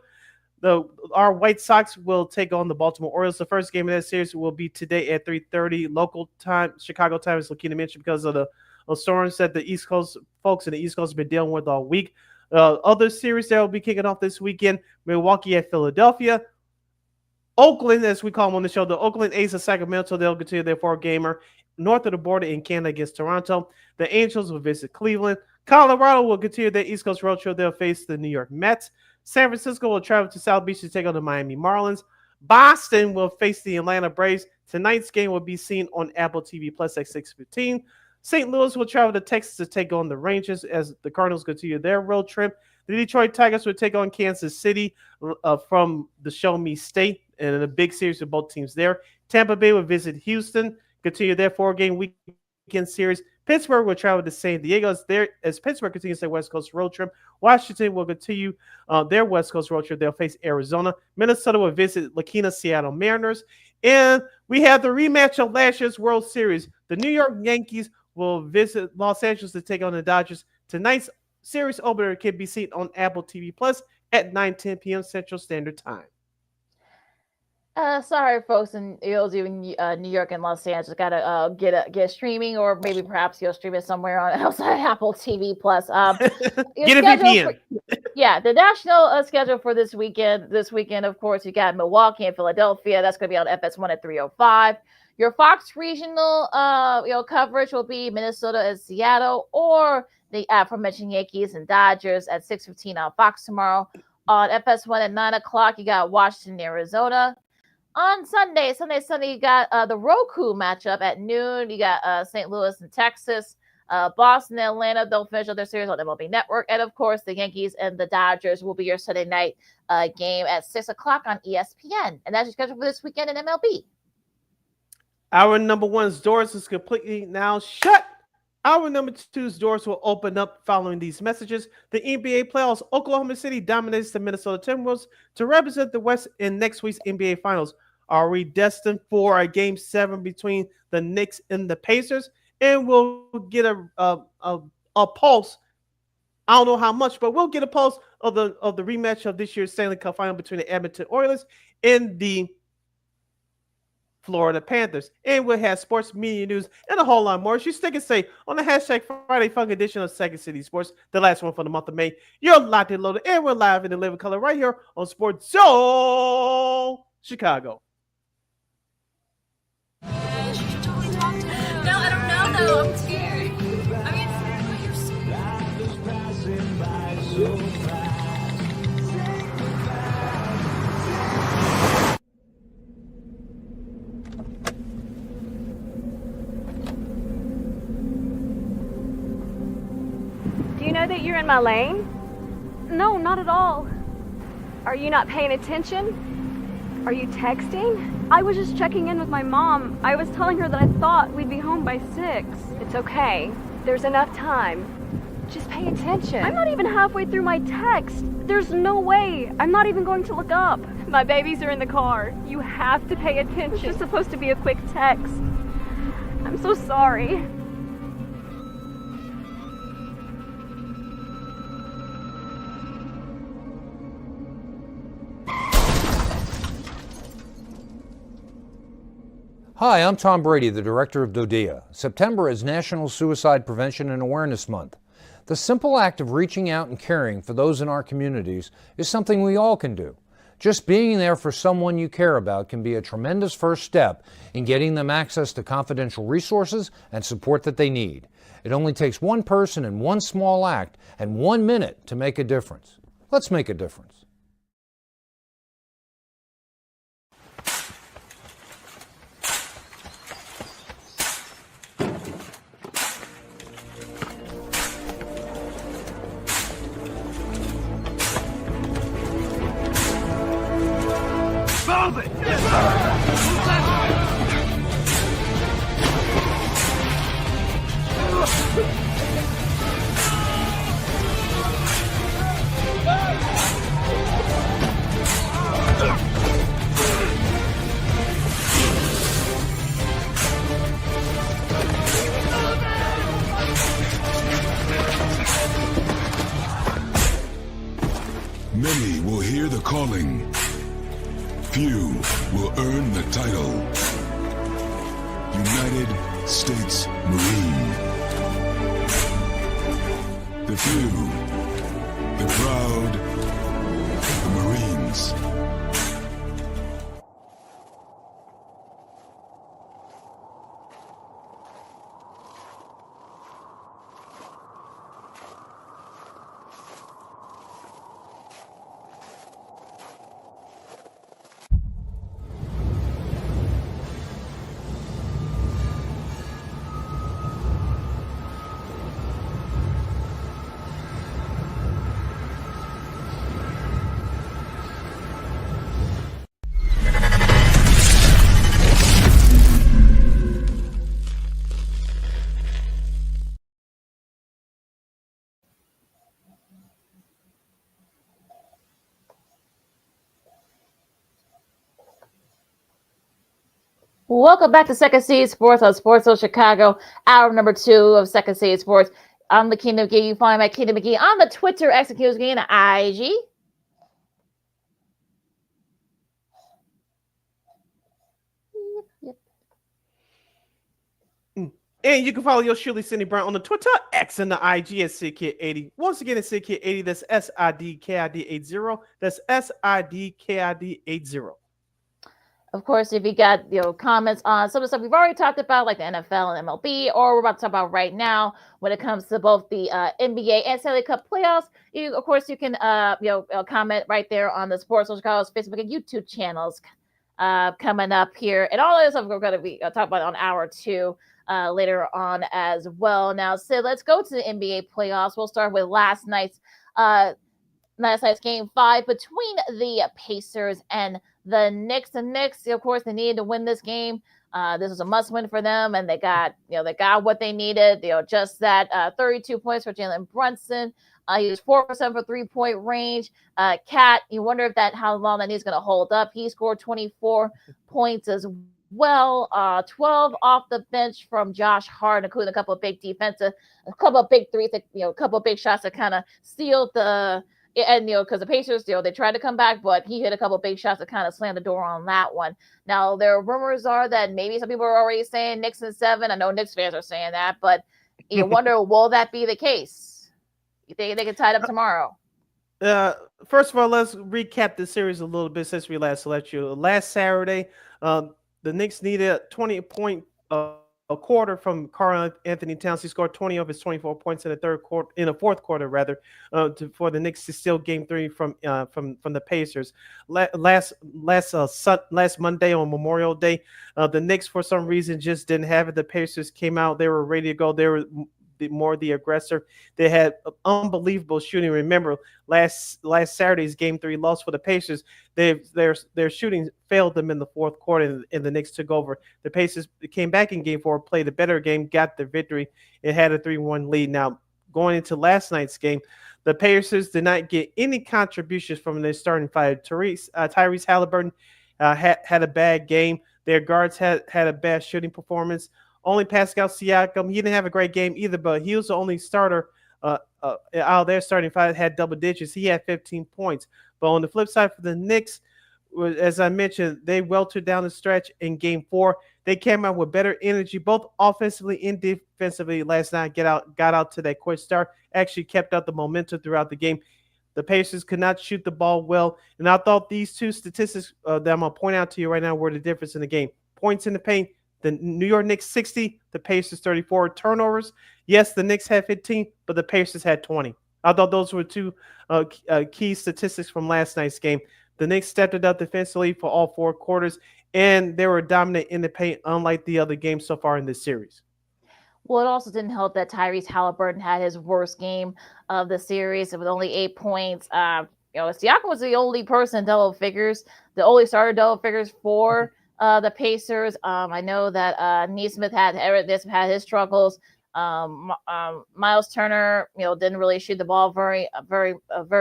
Our White Sox will take on the Baltimore Orioles. The first game of that series will be today at 3:30 local time, Chicago time, as LaKeena mentioned, because of the storms that the East Coast folks in the East Coast have been dealing with all week. Other series that will be kicking off this weekend: Milwaukee at Philadelphia, Oakland, as we call them on the show, the Oakland A's of Sacramento. They'll continue their 4-gamer north of the border in Canada against Toronto. The Angels will visit Cleveland. Colorado will continue their East Coast road trip. They'll face the New York Mets. San Francisco will travel to South Beach to take on the Miami Marlins. Boston will face the Atlanta Braves. Tonight's game will be seen on Apple TV Plus at 6:15. St. Louis will travel to Texas to take on the Rangers as the Cardinals continue their road trip. The Detroit Tigers will take on Kansas City from the Show Me State, and in a big series with both teams there. Tampa Bay will visit Houston, continue their 4-game weekend series. Pittsburgh will travel to San Diego as Pittsburgh continues their West Coast road trip. Washington will continue their West Coast road trip. They'll face Arizona. Minnesota will visit LaKeena Seattle Mariners. And we have the rematch of last year's World Series. The New York Yankees will visit Los Angeles to take on the Dodgers. Tonight's series opener can be seen on Apple TV Plus at 9:10 p.m. Central Standard Time. Sorry, folks in New York and Los Angeles. Gotta get streaming, or maybe perhaps you'll stream it somewhere on outside Apple TV Plus. Get a VPN. The national schedule for this weekend. This weekend, of course, you got Milwaukee and Philadelphia. That's going to be on FS1 at 3:05. Your Fox regional coverage will be Minnesota and Seattle, or the aforementioned Yankees and Dodgers at 6:15 on Fox tomorrow. On FS1 at 9 o'clock, you got Washington, Arizona. On Sunday, you got the Roku matchup at noon. You got St. Louis and Texas, Boston and Atlanta. They'll finish up their series on MLB Network. And, of course, the Yankees and the Dodgers will be your Sunday night game at 6 o'clock on ESPN. And that's your schedule for this weekend in MLB. Our number one's doors is completely now shut. Our number two's doors will open up following these messages. The NBA playoffs, Oklahoma City dominates the Minnesota Timberwolves to represent the West in next week's NBA Finals. Are we destined for a Game 7 between the Knicks and the Pacers? And we'll get a pulse. I don't know how much, but we'll get a pulse of the rematch of this year's Stanley Cup Final between the Edmonton Oilers and the Florida Panthers. And we'll have sports, media news, and a whole lot more. You stick and say on the hashtag Friday Funk edition of Second City Sports, the last one for the month of May. You're locked and loaded, and we're live in the living color right here on Sports Zone Chicago. No, I don't know though. I'm scared. I mean, you're Do you know that you're in my lane? No, not at all. Are you not paying attention? Are you texting? I was just checking in with my mom. I was telling her that I thought we'd be home by 6. It's okay. There's enough time. Just pay attention. I'm not even halfway through my text. There's no way. I'm not even going to look up. My babies are in the car. You have to pay attention. It's just supposed to be a quick text. I'm so sorry. Hi, I'm Tom Brady, the director of DODEA. September is National Suicide Prevention and Awareness Month. The simple act of reaching out and caring for those in our communities is something we all can do. Just being there for someone you care about can be a tremendous first step in getting them access to confidential resources and support that they need. It only takes one person and one small act and 1 minute to make a difference. Let's make a difference. Move it! Many will hear the calling. Few will earn the title. United States Marine. The few, the proud, the Marines. Welcome back to Second Seed Sports on Sports Zone Chicago, hour number 2 of Second Seed Sports. I'm LaKeena McGee. You find me at LaKeena McGee on the Twitter, Execute McGee, and the IG. And you can follow your Shirley Sidney Brown on the Twitter, X, and the IG at SidKid80. Once again, it's SidKid80. That's SIDKID80. That's SIDKID80. Of course, if you got comments on some of the stuff we've already talked about, like the NFL and MLB, or we're about to talk about right now when it comes to both the NBA and Stanley Cup playoffs, of course you can comment right there on the Sports Chicago's Facebook and YouTube channels coming up here, and all of this stuff we're going to be talking about on hour 2 later on as well. Now, Sid, let's go to the NBA playoffs. We'll start with last night's game 5 between the Pacers and the Knicks. The Knicks, of course, they needed to win this game. This was a must-win for them, and they got what they needed. Just that 32 points for Jalen Brunson. He was 4% for three-point range. Cat, you wonder how long that he's going to hold up. He scored 24 points as well. 12 off the bench from Josh Hart, including a couple of big threes, a couple of big shots that kind of sealed the. And because the Pacers, they tried to come back, but he hit a couple of big shots that kind of slammed the door on that one. Now, there rumors are that maybe some people are already saying Knicks in 7. I know Knicks fans are saying that, but you wonder, will that be the case? You think they can tie it up tomorrow? First of all, let's recap the series a little bit since we last left you. Last Saturday, the Knicks needed 20-point a quarter from Karl Anthony Towns. He scored 20 of his 24 points in the fourth quarter, for the Knicks to steal Game 3 from the Pacers. Last Monday on Memorial Day, the Knicks for some reason just didn't have it. The Pacers came out; they were ready to go. They were more the aggressor. They had unbelievable shooting. Remember, last Saturday's Game 3 loss for the Pacers. Their shooting failed them in the fourth quarter, and the Knicks took over. The Pacers came back in Game 4, played a better game, got the victory, and had a 3-1 lead. Now, going into last night's game, the Pacers did not get any contributions from their starting five. Tyrese Halliburton had a bad game. Their guards had a bad shooting performance. Only Pascal Siakam, he didn't have a great game either, but he was the only starter out of their starting five had double digits. He had 15 points. But on the flip side for the Knicks, as I mentioned, they weltered down the stretch in Game 4. They came out with better energy, both offensively and defensively last night. Got out to that quick start, actually kept up the momentum throughout the game. The Pacers could not shoot the ball well, and I thought these two statistics that I'm going to point out to you right now were the difference in the game. Points in the paint, the New York Knicks 60, the Pacers 34. Turnovers, yes, the Knicks had 15, but the Pacers had 20. I thought those were two key statistics from last night's game. The Knicks stepped it up defensively for all 4 quarters, and they were dominant in the paint, unlike the other games so far in this series. Well, it also didn't help that Tyrese Halliburton had his worst game of the series with only 8 points. Siakam was the only person double figures, the only starter double figures for the Pacers. I know that Nesmith had his struggles. Miles Turner, didn't really shoot the ball very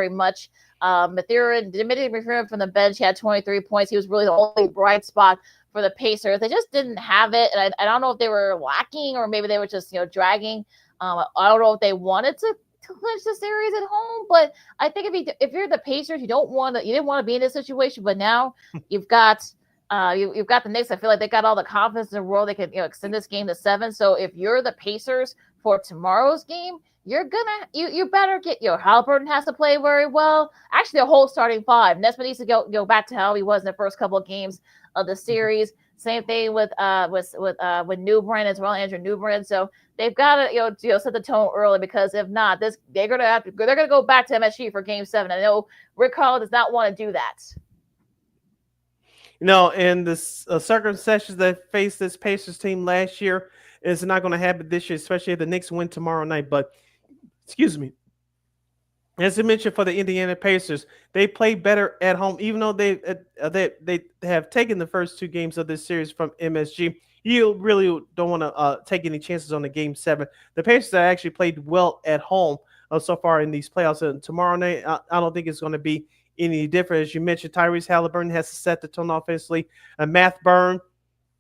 much. Dimitri Mathurin from the bench, he had 23 points. He was really the only bright spot for the Pacers. They just didn't have it, and I don't know if they were lacking or maybe they were just dragging. I don't know if they wanted to clinch the series at home, but I think if you're the Pacers, you didn't want to be in this situation, but now you've got the Knicks. I feel like they got all the confidence in the world. They can extend this game to 7. So if you're the Pacers for tomorrow's game, you better get Halliburton has to play very well. Actually, the whole starting 5. Nesmith needs to go back to how he was in the first couple of games of the series. Same thing with Newbran as well, Andrew Newbran. So they've got to set the tone early, because if not, they're gonna go back to MSG for Game 7. I know Rick Carlisle does not want to do that. And the circumstances that faced this Pacers team last year is not going to happen this year, especially if the Knicks win tomorrow night. But, excuse me, as I mentioned, for the Indiana Pacers, they play better at home, even though they have taken the first 2 games of this series from MSG. You really don't want to take any chances on the Game 7. The Pacers have actually played well at home so far in these playoffs. And tomorrow night, I don't think it's going to be any different. As you mentioned, Tyrese Halliburton has to set the tone offensively. Matt Byrne,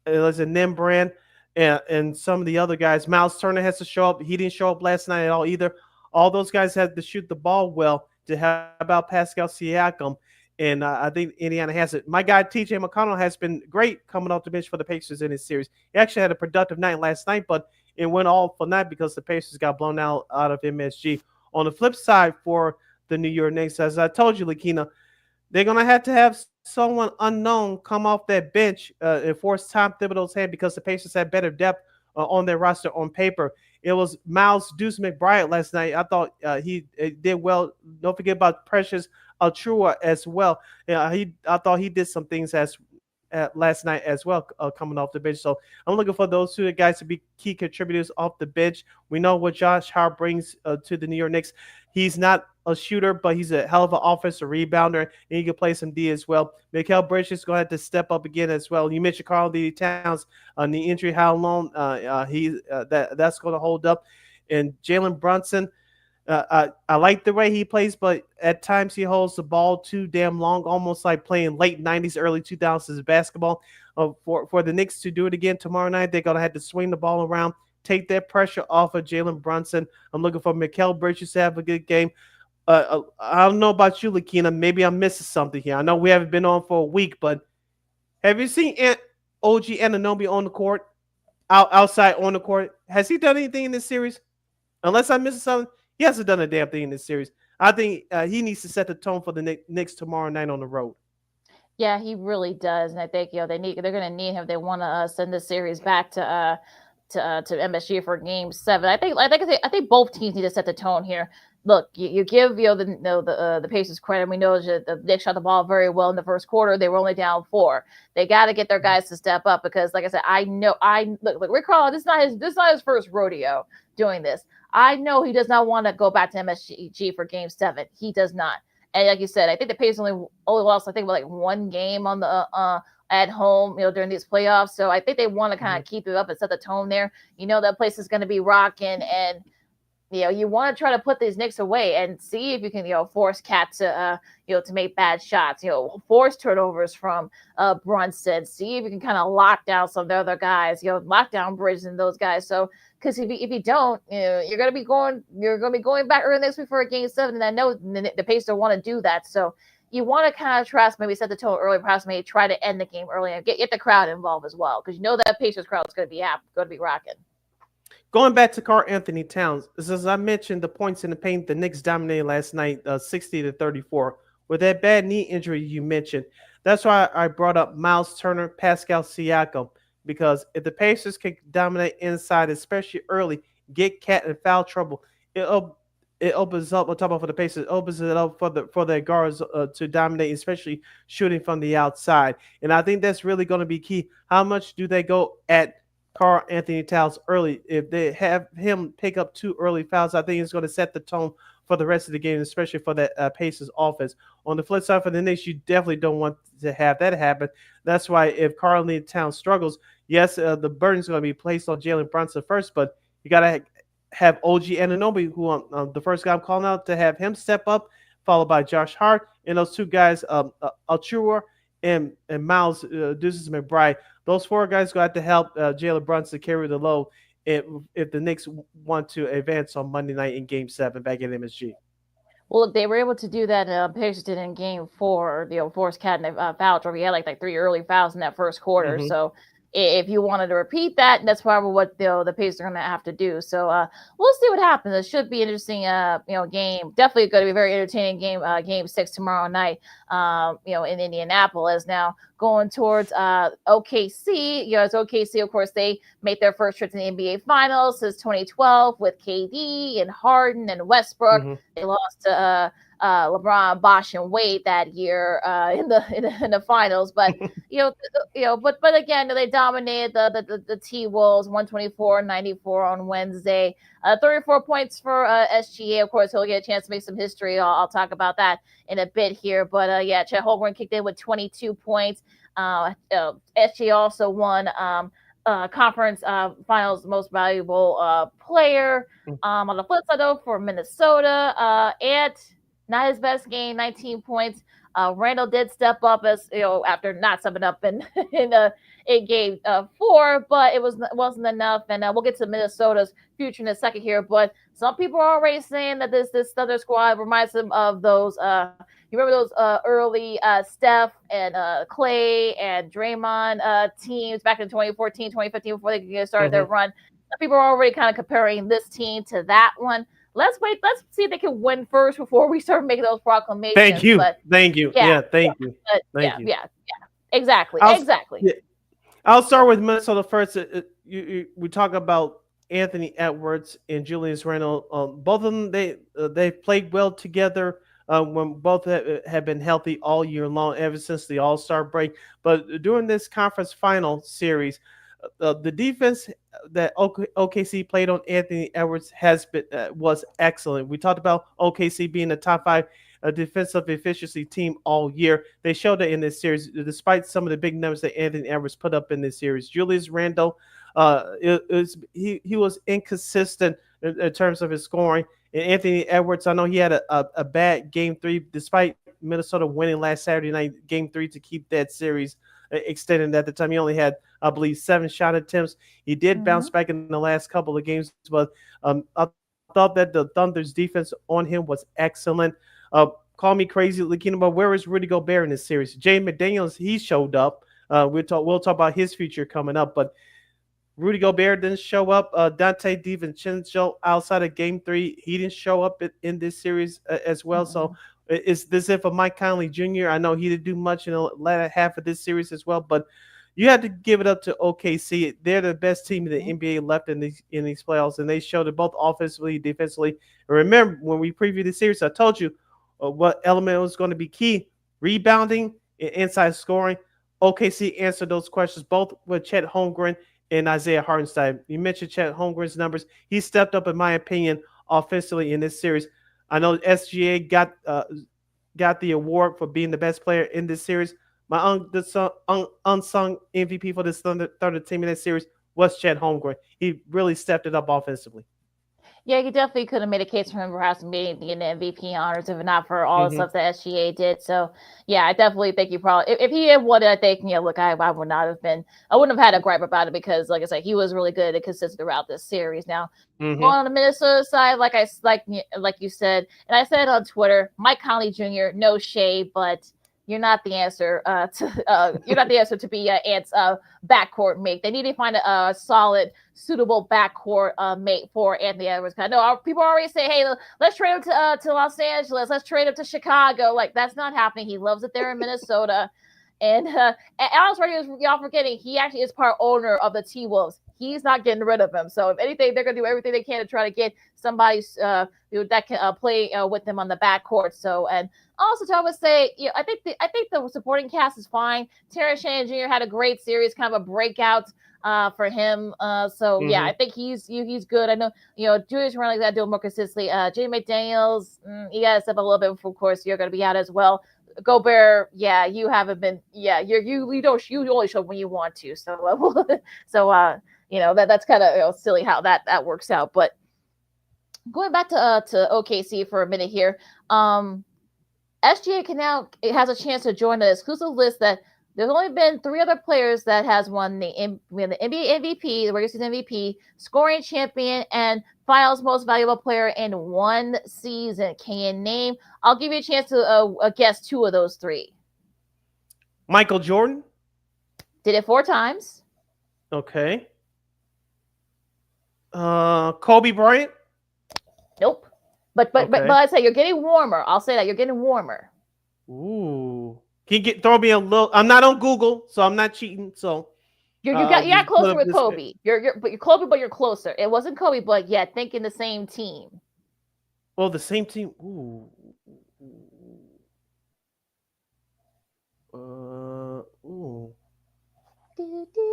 There's a Nim Brand and some of the other guys. Miles Turner has to show up. He didn't show up last night at all either. All those guys had to shoot the ball well to help out Pascal Siakam. And I think Indiana has it. My guy TJ McConnell has been great coming off the bench for the Pacers in this series. He actually had a productive night last night, but it went all for night because the Pacers got blown out of MSG. On the flip side for the New York Knicks, as I told you, LaKeena, they're going to have someone unknown come off that bench and force Tom Thibodeau's hand because the Pacers had better depth on their roster on paper. It was Miles Deuce McBride last night. I thought he did well. Don't forget about Precious Achua as well. I thought he did some things last night as well, coming off the bench. So I'm looking for those two guys to be key contributors off the bench. We know what Josh Hart brings to the New York Knicks. He's not a shooter, but he's a hell of an offensive rebounder, and he can play some D as well. Mikal Bridges is going to have to step up again as well. You mentioned Karl-Anthony Towns on the injury, how long that's going to hold up. And Jalen Brunson, I like the way he plays, but at times he holds the ball too damn long, almost like playing late 90s, early 2000s basketball. For the Knicks to do it again tomorrow night, they're going to have to swing the ball around, take that pressure off of Jalen Brunson. I'm looking for Mikal Bridges to have a good game. I don't know about you, LaKeena. Maybe I'm missing something here. I know we haven't been on for a week, but have you seen OG Anunoby on the court, outside on the court? Has he done anything in this series? Unless I'm missing something, he hasn't done a damn thing in this series. I think he needs to set the tone for the Knicks tomorrow night on the road. Yeah, he really does, and I think they're going to need him if they want to send this series back to MSG for Game 7. I think both teams need to set the tone here. Look, you give the Pacers credit. We know that the Knicks shot the ball very well in the first quarter. They were only down 4. They got to get their guys to step up because, like I said, look, Rick Carlisle. This is not his first rodeo doing this. I know he does not want to go back to MSG for Game 7. He does not. And like you said, I think the Pacers only lost, I think, like one game on the at home, during these playoffs. So I think they want to kind of keep it up and set the tone there. That place is going to be rocking, and you want to try to put these Knicks away and see if you can, force Cat to, to make bad shots, force turnovers from Brunson, see if you can kind of lock down some of the other guys, lock down Bridges and those guys. So, because if you don't, you're going to be going back early next week for a Game 7, and I know the Pacers want to do that. So you want to kind of trust, maybe set the tone early, perhaps maybe try to end the game early and get the crowd involved as well, because that Pacers crowd is going to be rocking. Going back to Karl-Anthony Towns, as I mentioned, the points in the paint, the Knicks dominated last night, 60-34. With that bad knee injury you mentioned, that's why I brought up Miles Turner, Pascal Siakam, because if the Pacers can dominate inside, especially early, get Cat in foul trouble, it opens up, on top of for the Pacers, it opens it up for their guards to dominate, especially shooting from the outside. And I think that's really going to be key. How much do they go at Karl-Anthony Towns early? If they have him pick up 2 early fouls, I think it's going to set the tone for the rest of the game, especially for that Pacers offense. On the flip side, for the Knicks, you definitely don't want to have that happen. That's why if Karl-Anthony Towns struggles, yes, the burden's going to be placed on Jalen Brunson first, but you got to have OG Anunoby, who the first guy I'm calling out, to have him step up, followed by Josh Hart, and those 2 guys, Achua and Miles Deuces McBride. Those 4 guys going to have to help Jalen Brunson carry the load if the Knicks want to advance on Monday night in Game 7 back at MSG. Well, look, they were able to do that. Pacers did in Game 4, force Cat in a foul trouble. He had like 3 early fouls in that first quarter. Mm-hmm. So if you wanted to repeat that, that's probably what the Pacers are going to have to do. So we'll see what happens. It should be an interesting, game. Definitely going to be a very entertaining game. Game 6 tomorrow night, in Indianapolis. Now going towards OKC. It's OKC. Of course, they made their first trip to the NBA Finals since 2012 with KD and Harden and Westbrook. Mm-hmm. They lost to LeBron, Bosh, and Wade that year in the finals, but but again, they dominated the T-Wolves 124-94 on Wednesday. 34 points for SGA. Of course, he'll get a chance to make some history. I'll talk about that in a bit here. But Chet Holmgren kicked in with 22 points. SGA also won conference finals most valuable player. On the flip side, though, for Minnesota, and not his best game, 19 points. Randall did step up as after not stepping up in game 4, but it wasn't enough. And we'll get to Minnesota's future in a second here. But some people are already saying that this Thunder squad reminds them of those. You remember those early Steph and Clay and Draymond teams back in 2014, 2015 before they started their run. Some people are already kind of comparing this team to that one. Let's wait. Let's see if they can win first before we start making those proclamations. Thank you. But, thank you. Yeah, thank you. Thank you. Yeah. Exactly. I'll start with Minnesota first. We talk about Anthony Edwards and Julius Randle. Both of them, they played well together when both have been healthy all year long, ever since the All-Star break. But during this conference final series, the defense that OKC played on Anthony Edwards was excellent. We talked about OKC being a top 5 defensive efficiency team all year. They showed it in this series, despite some of the big numbers that Anthony Edwards put up in this series. Julius Randle, he was inconsistent in terms of his scoring. And Anthony Edwards, I know he had a bad game 3, despite Minnesota winning last Saturday night, game 3, to keep that series extended. At the time, he only had, I believe, 7 shot attempts. He did bounce back in the last couple of games, but I thought that the Thunder's defense on him was excellent. Call me crazy, LaKeena, but where is Rudy Gobert in this series? Jay McDaniels, he showed up. We'll talk about his future coming up, but Rudy Gobert didn't show up. Dante DiVincenzo, outside of game 3, he didn't show up in this series as well. So it's this if for Mike Conley Jr. I know he didn't do much in the latter half of this series as well, but you had to give it up to OKC. They're the best team in the NBA left in these playoffs, and they showed it both offensively, defensively. And remember, when we previewed the series, I told you what element was going to be key: rebounding and inside scoring. OKC answered those questions both with Chet Holmgren and Isaiah Hartenstein. You mentioned Chet Holmgren's numbers. He stepped up, in my opinion, offensively in this series. I know SGA got the award for being the best player in this series. My unsung MVP for this Thunder team in this series was Chet Holmgren. He really stepped it up offensively. Yeah, he definitely could have made a case for him perhaps maybe in the MVP honors if not for all the stuff that SGA did. So, yeah, I definitely think you probably if he had won it, I think look, I would not have been. I wouldn't have had a gripe about it because, like I said, he was really good and consistent throughout this series. Now, going on the Minnesota side, like you said, and I said on Twitter, Mike Conley Jr. No shade, but you're not the answer to be Ant's backcourt mate. They need to find a solid, suitable backcourt mate for Anthony Edwards. I know people already say, "Hey, let's trade him to Los Angeles. Let's trade him to Chicago." Like that's not happening. He loves it there in Minnesota. And Alex Rodriguez, y'all forgetting, he actually is part owner of the T-Wolves. He's not getting rid of him. So if anything, they're gonna do everything they can to try to get somebody that can play with them on the backcourt. So and also, I would say, I think the supporting cast is fine. Terrence Shannon Jr. had a great series, kind of a breakout for him. Yeah, I think he's good. I know, Julius Randle got to do it more consistently. Jay McDaniels, you got to step up a little bit. Of course, you're going to be out as well. Gobert, yeah, you haven't been. Yeah, you only show when you want to. So that's kind of silly how that works out. But going back to OKC for a minute here. SGA has a chance to join an exclusive list that there's only been 3 other players that has won the NBA MVP, the regular season MVP, scoring champion, and finals most valuable player in one season. Can you name? I'll give you a chance to guess 2 of those 3. Michael Jordan. Did it 4 times. Okay. Kobe Bryant. Nope. But I say you're getting warmer. I'll say that you're getting warmer. Ooh, can you throw me a little? I'm not on Google, so I'm not cheating. So you got closer with Kobe. You're Kobe, but you're closer. It wasn't Kobe, but yeah, thinking the same team. Well, the same team. Ooh. Ooh.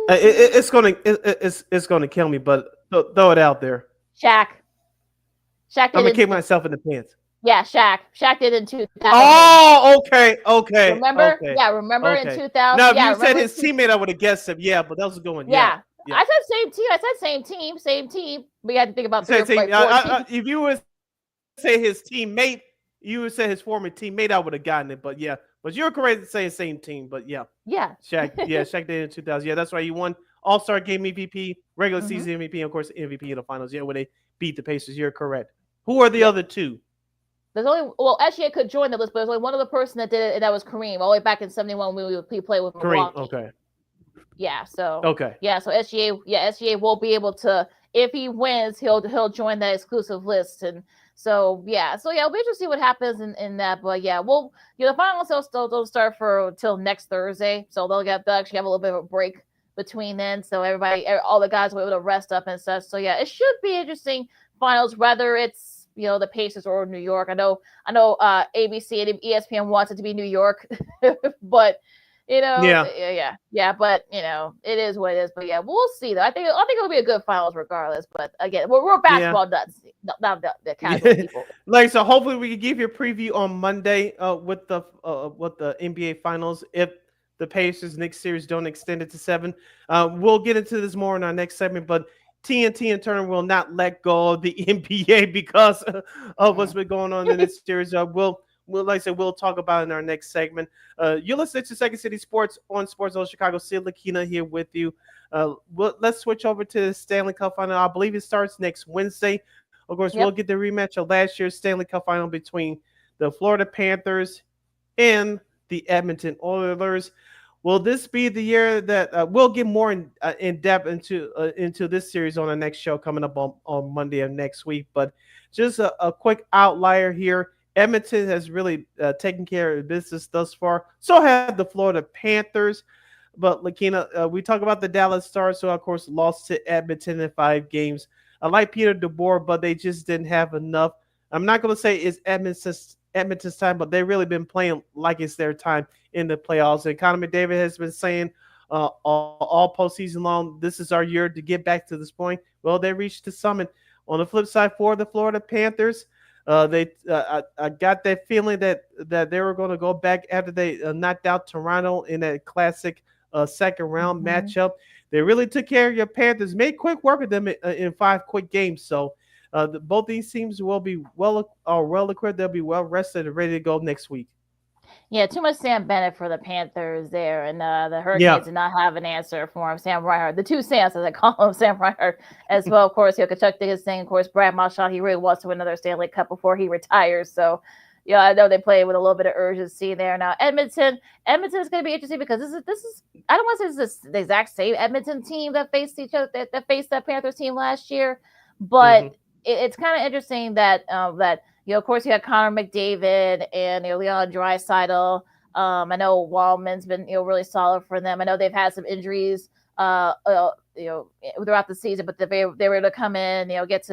It's gonna kill me, but throw it out there. Shaq. I'm gonna kick myself in the pants. Yeah, Shaq. Shaq did in 2000. Oh, okay. Remember? Okay. Yeah, remember in 2000. Now, if you said his teammate, I would have guessed him. Yeah, but that was a good one. Yeah. I said same team. I said same team. We had to think about if you would say his teammate, you would say his former teammate, I would have gotten it. But yeah, But you're correct to say same team. But yeah, Yeah. Shaq did in 2000. Yeah, that's right. He won All-Star Game MVP, regular Mm-hmm. season MVP, and of course MVP in the finals. Yeah, when they beat the Pacers. You're correct. Who are the Yep. other two? There's only SGA could join the list, but there's only one other person that did it, and that was Kareem, all the way back in '71 when we played with Kareem. Milwaukee. Okay. Yeah, so Okay. so SGA will be able to, if he wins, he'll join that exclusive list. And so we'll be interested to see what happens in that. But yeah, the finals don't start for till next Thursday, so they'll actually have a little bit of a break between then, so all the guys will be able to rest up and such. So yeah, it should be interesting finals, whether it's the Pacers or New York. I know ABC and ESPN wants it to be New York, but but it is what it is. But yeah, we'll see though. I think it'll be a good finals regardless. But again, we're basketball nuts, not the casual people. So hopefully we can give you a preview on Monday with the NBA finals if the Pacers Knicks series don't extend it to 7. We'll get into this more in our next segment, but TNT in turn will not let go of the NBA because of what's been going on in this series. Like I said, we'll talk about it in our next segment. You're listening to Second City Sports on Sports Zone Chicago. Sid LaKeena here with you. Let's switch over to the Stanley Cup Final. I believe it starts next Wednesday. Of course, we'll get the rematch of last year's Stanley Cup Final between the Florida Panthers and the Edmonton Oilers. Will this be the year that we'll get more in depth into this series on the next show coming up on Monday of next week? But just a quick outlier here. Edmonton has really taken care of business thus far. So have the Florida Panthers. But LaKeena, we talk about the Dallas Stars, who of course lost to Edmonton in 5 games. I like Peter DeBoer, but they just didn't have enough. I'm not going to say it's Edmonton's time, but they've really been playing like it's their time in the playoffs. And Connor McDavid has been saying all postseason long, this is our year to get back to this point. Well, they reached the summit. On the flip side, for the Florida Panthers, I got that feeling that they were going to go back after they knocked out Toronto in that classic second round matchup. They really took care of your Panthers, made quick work of them in 5 quick games. So both these teams will be well equipped. They'll be well rested and ready to go next week. Yeah, too much Sam Bennett for the Panthers there, and the Hurricanes did not have an answer for him. Sam Reinhart, the two Sams, as I call him, Sam Reinhart as well. Of course, Kachuk did his thing. Of course, Brad Marchand, he really wants to win another Stanley Cup before he retires. So, I know they play with a little bit of urgency there. Now, Edmonton is going to be interesting because this is I don't want to say this is the exact same Edmonton team that faced each other that faced that Panthers team last year, but it's kind of interesting that of course, you had Connor McDavid and Leon Draisaitl. I know Wallman's been really solid for them. I know they've had some injuries throughout the season, but they were able to come in, get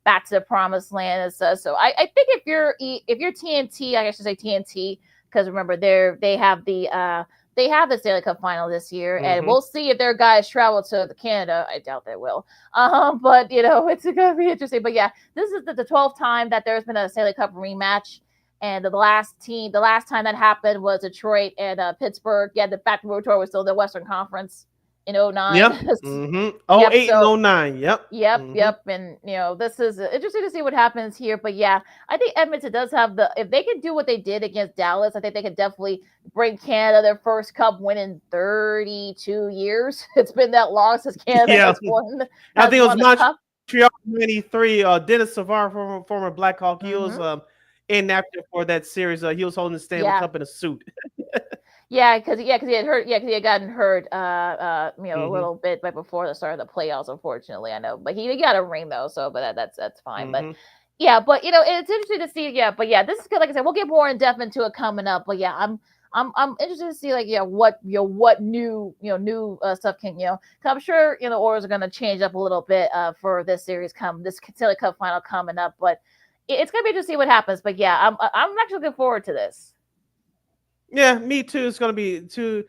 back to the promised land and stuff. So I think if you're TNT, I should say TNT, because remember they have the Stanley Cup Final this year, and we'll see if their guys travel to Canada. I doubt they will. But it's going to be interesting. But yeah, this is the 12th time that there's been a Stanley Cup rematch, and the last time that happened was Detroit and Pittsburgh. Yeah, the fact that Detroit was still in the Western Conference in 09. Yep. 08 and 09. Yep. Yep. And this is interesting to see what happens here. But yeah, I think Edmonton does have if they can do what they did against Dallas, I think they could definitely bring Canada their first cup win in 32 years. It's been that long since Canada has won. I think it was Montreal 93. Dennis Savard, former Blackhawk, he was in after for that series. He was holding the Stanley Cup in a suit. Because he had hurt. Yeah, because he had gotten hurt. A little bit right before the start of the playoffs. Unfortunately, I know, but he got a ring though. So, but that's fine. But yeah, but it's interesting to see. Yeah, but yeah, this is good. Like I said, we'll get more in depth into it coming up. But yeah, I'm interested to see what new stuff can cause I'm sure the Orioles are going to change up a little bit for this series this Stanley Cup Final coming up. But it's going to be interesting to see what happens. But yeah, I'm actually looking forward to this. Yeah, me too. It's going to be 2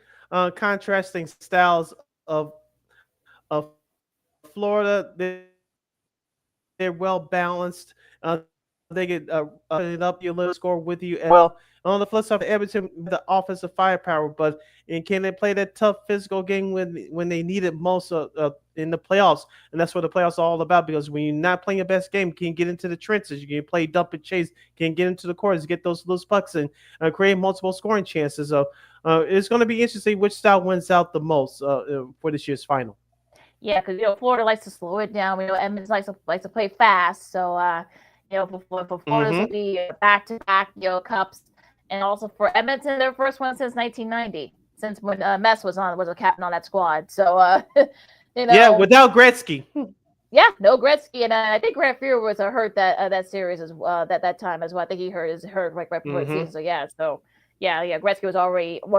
contrasting styles of Florida. They're well balanced. they could put it up your little score with you as well. On the flip side, Edmonton, the offensive firepower, but and can they play that tough physical game when they need it most in the playoffs? And that's what the playoffs are all about, because when you're not playing your best game, you can get into the trenches, you can play dump and chase, can get into the corners, get those loose pucks, and create multiple scoring chances. So it's going to be interesting which style wins out the most for this year's final. Yeah, because Florida likes to slow it down. Edmonton likes to play fast. So for Florida's will be back-to-back cups. And also for Edmonton, their first one since 1990, since when Mess was a captain on that squad. So, yeah, without Gretzky. Yeah, no Gretzky, and I think Grant Fuhr was hurt that series as that time as well. I think he hurt right before the season. So Gretzky was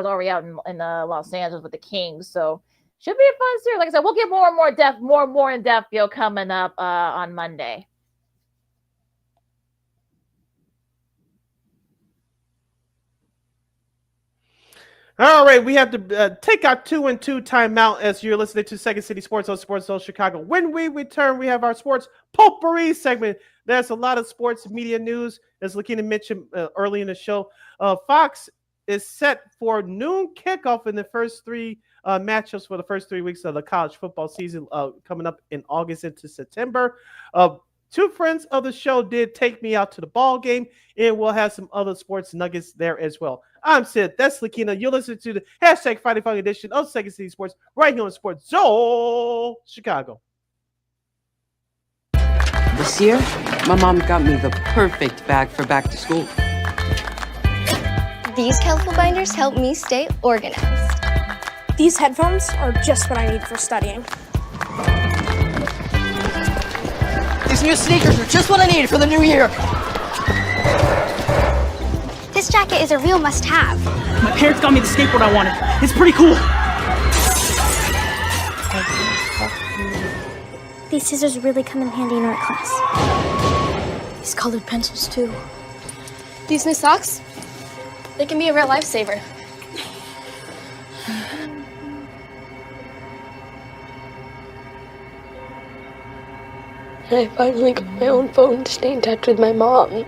already out in Los Angeles with the Kings. So should be a fun series. Like I said, we'll get more and more in depth, coming up on Monday. All right, we have to take our 2-2 timeout as you're listening to Second City Sports on Sports Zone Chicago. When we return, we have our sports potpourri segment. There's a lot of sports media news, as LaKeena mentioned early in the show. Fox is set for noon kickoff in the first three matchups for the first 3 weeks of the college football season coming up in August into September. Two friends of the show did take me out to the ball game, and we'll have some other sports nuggets there as well. I'm Sid. That's LaKeena. You're listening to the #Fighting Funk edition of Second City Sports right here on Sports Zone Chicago. This year, my mom got me the perfect bag for back to school. These colorful binders help me stay organized. These headphones are just what I need for studying. These new sneakers are just what I need for the new year. This jacket is a real must-have. My parents got me the skateboard I wanted. It's pretty cool. These scissors really come in handy in art class. These colored pencils, too. These new socks, they can be a real lifesaver. I finally got my own phone to stay in touch with my mom.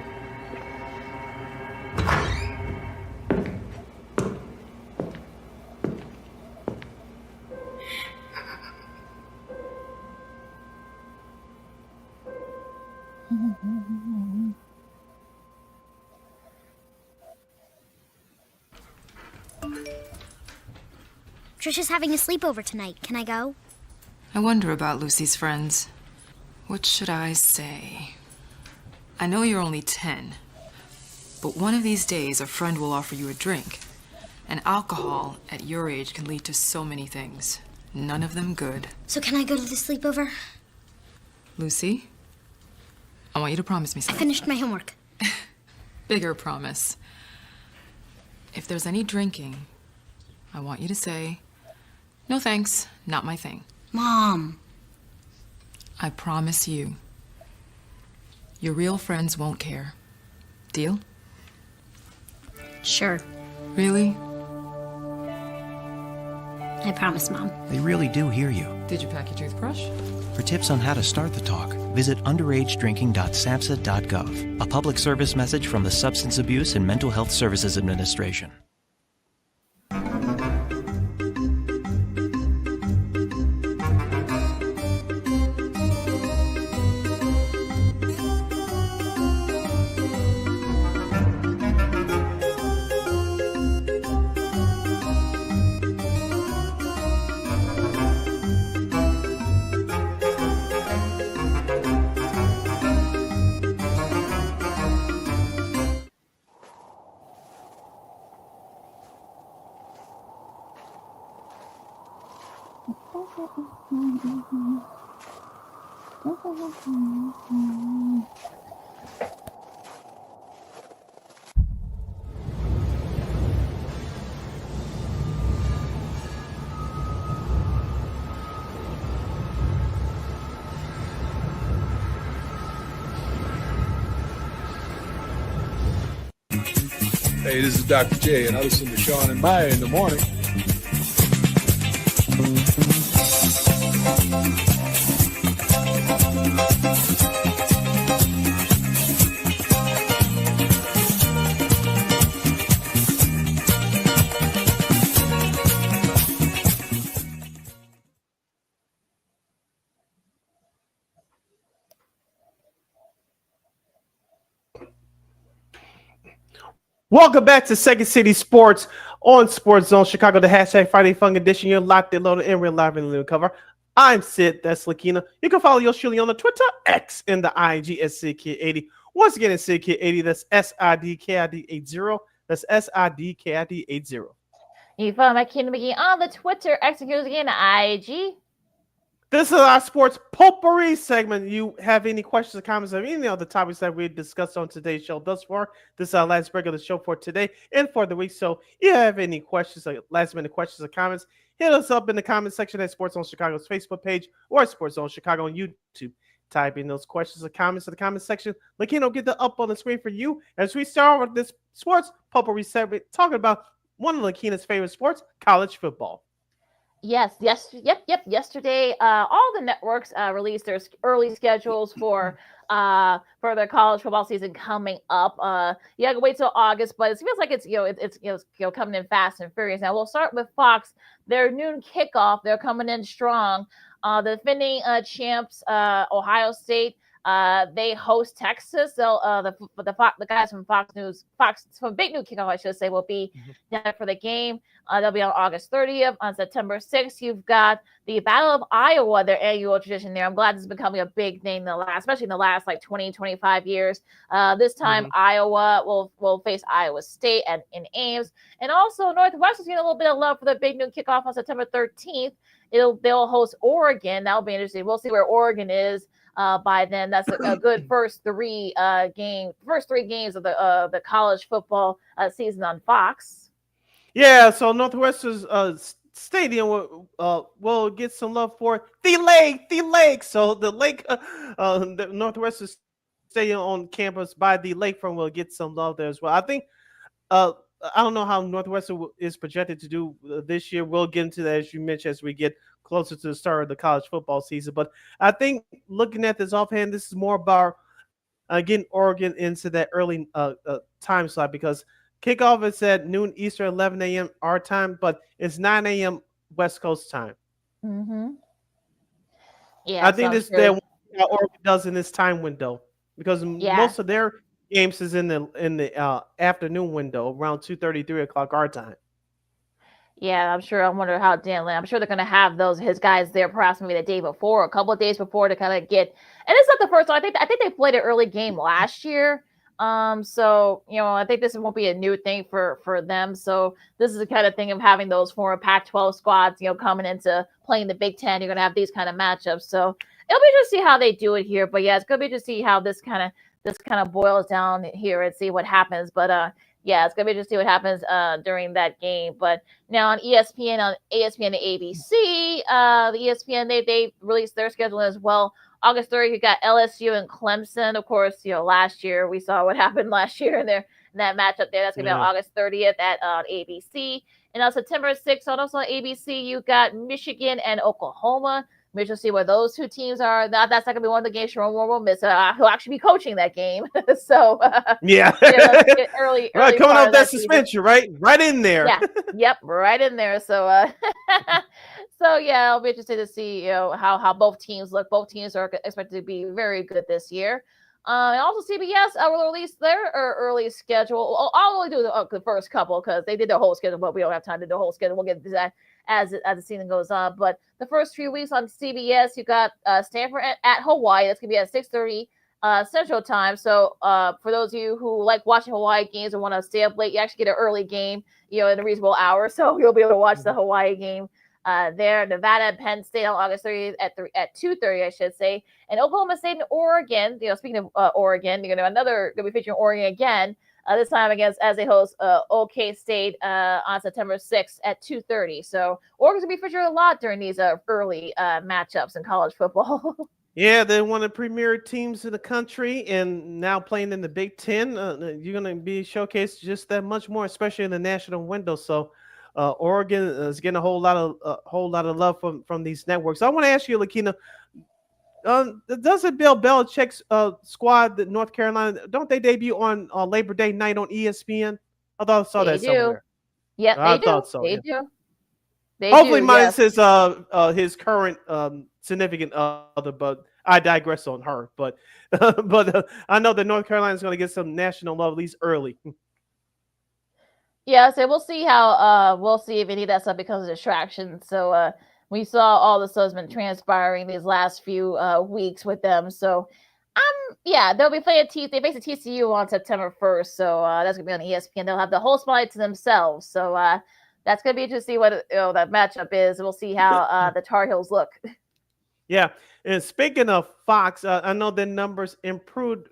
Trisha's having a sleepover tonight. Can I go? I wonder about Lucy's friends. What should I say? I know you're only 10, but one of these days a friend will offer you a drink. And alcohol at your age can lead to so many things. None of them good. So can I go to the sleepover? Lucy, I want you to promise me I something. finished my homework. Bigger promise. If there's any drinking, I want you to say, "No thanks, not my thing." Mom. I promise you, your real friends won't care. Deal? Sure. Really? I promise, Mom. They really do hear you. Did you pack your toothbrush? For tips on how to start the talk, visit underagedrinking.samhsa.gov. A public service message from the Substance Abuse and Mental Health Services Administration. Hey, this is Dr. J, and I listen to Sean and Maya in the morning. Welcome back to Second City Sports on Sports Zone Chicago, the hashtag Friday Fun Edition. You're locked and loaded and we're live in the new cover. I'm Sid, that's LaKeena. You can follow yours truly on the Twitter, X, and the IG at SidKid80. Once again, it's SidKid80. That's SIDKID80. That's SIDKID80. You can follow McGee on the Twitter, X, and again, IG. This is our sports potpourri segment. You have any questions or comments on any of the topics that we discussed on today's show thus far? This is our last break of the show for today and for the week. So if you have any questions, like last minute questions or comments, hit us up in the comment section at Sports Zone Chicago's Facebook page or Sports Zone Chicago on YouTube. Type in those questions or comments in the comment section. LaKeena will get that up on the screen for you as we start with this sports potpourri segment talking about one of LaKeena's favorite sports, college football. Yep. Yesterday, all the networks released their early schedules for their college football season coming up. You have to wait till August, but it feels like it's coming in fast and furious. Now we'll start with Fox. Their noon kickoff. They're coming in strong. The defending champs, Ohio State. They host Texas. So the guys from Fox from Big Noon Kickoff, I should say, will be there for the game. They'll be on August 30th. On September 6th, you've got the Battle of Iowa, their annual tradition there. I'm glad this is becoming a big thing especially in the last like 20, 25 years. This time Iowa will face Iowa State in Ames. And also Northwestern's getting a little bit of love for the Big Noon Kickoff on September 13th. They'll host Oregon. That'll be interesting. We'll see where Oregon is by then. That's a good first three games of the college football season on Fox. Yeah, so Northwestern's stadium will get some love for the lake. So the lake, the Northwestern stadium on campus by the lakefront will get some love there as well. I think, I don't know how Northwestern is projected to do this year. We'll get into that, as you mentioned, as we get closer to the start of the college football season. But I think looking at this offhand, this is more about getting Oregon into that early time slot, because kickoff is at noon Eastern, 11 a.m. our time, but it's 9 a.m. West Coast time. Mm-hmm. Yeah, I think this is what Oregon does in this time window, because most of their games is in the afternoon window, around 2:30, 3 o'clock our time. Yeah, I'm sure. I wonder how I'm sure they're going to have his guys there perhaps maybe the day before, a couple of days before, to kind of get. And it's not the first time. I think they played an early game last year. So I think this won't be a new thing for them. So this is the kind of thing of having those former Pac-12 squads, coming into playing the Big Ten. You're gonna have these kind of matchups. So it'll be interesting to see how they do it here. But yeah, it's gonna be interesting to see how this kind of boils down here and see what happens. But it's gonna be interesting to see what happens during that game. But now on ESPN, and ABC, the ESPN they released their schedule as well. August 30th, you got LSU and Clemson. Of course, last year we saw what happened last year in that matchup there. That's going to be on August 30th at ABC. And on September 6th, also on ABC, you got Michigan and Oklahoma. We'll see where those two teams are. That's not going to be one of the games Sharon will miss. He'll actually be coaching that game. So, early right, coming off that suspension, right in there. Yeah, yep, right in there. So, so yeah, I'll be interested to see how both teams look. Both teams are expected to be very good this year. And also CBS will release their early schedule. I'll only do the first couple because they did their whole schedule, but we don't have time to do the whole schedule. We'll get to that as the season goes on. But the first few weeks on CBS, you got Stanford at Hawaii. That's gonna be at 6:30 Central Time. So for those of you who like watching Hawaii games and want to stay up late, you actually get an early game, in a reasonable hour. So you'll be able to watch the Hawaii game there. Nevada and Penn State on August 30th at 2:30, I should say. And Oklahoma State and Oregon. Speaking of Oregon, gonna be featuring Oregon again. This time as they host OK State on September 6th at 2:30. So Oregon's gonna be featured a lot during these early matchups in college football. Yeah, they're one of the premier teams in the country, and now playing in the Big Ten, you're going to be showcased just that much more, especially in the national window. So, Oregon is getting a whole lot of love from these networks. I want to ask you, LaKeena, doesn't Bill Belichick's squad, the North Carolina, don't they debut on Labor Day night on ESPN? I thought I saw that somewhere. Yeah, I thought so. They do. Hopefully, minus his current significant other, but I digress on her. But I know that North Carolina is going to get some national love at least early. Yeah, so we'll see if any of that stuff becomes a distraction. So we saw all the stuff's been transpiring these last few weeks with them. So yeah, they'll be playing they face the TCU on September 1st. So that's gonna be on ESPN. They'll have the whole spotlight to themselves. So that's gonna be interesting to see what that matchup is. We'll see how the Tar Heels look. Yeah, and speaking of Fox, I know the numbers improved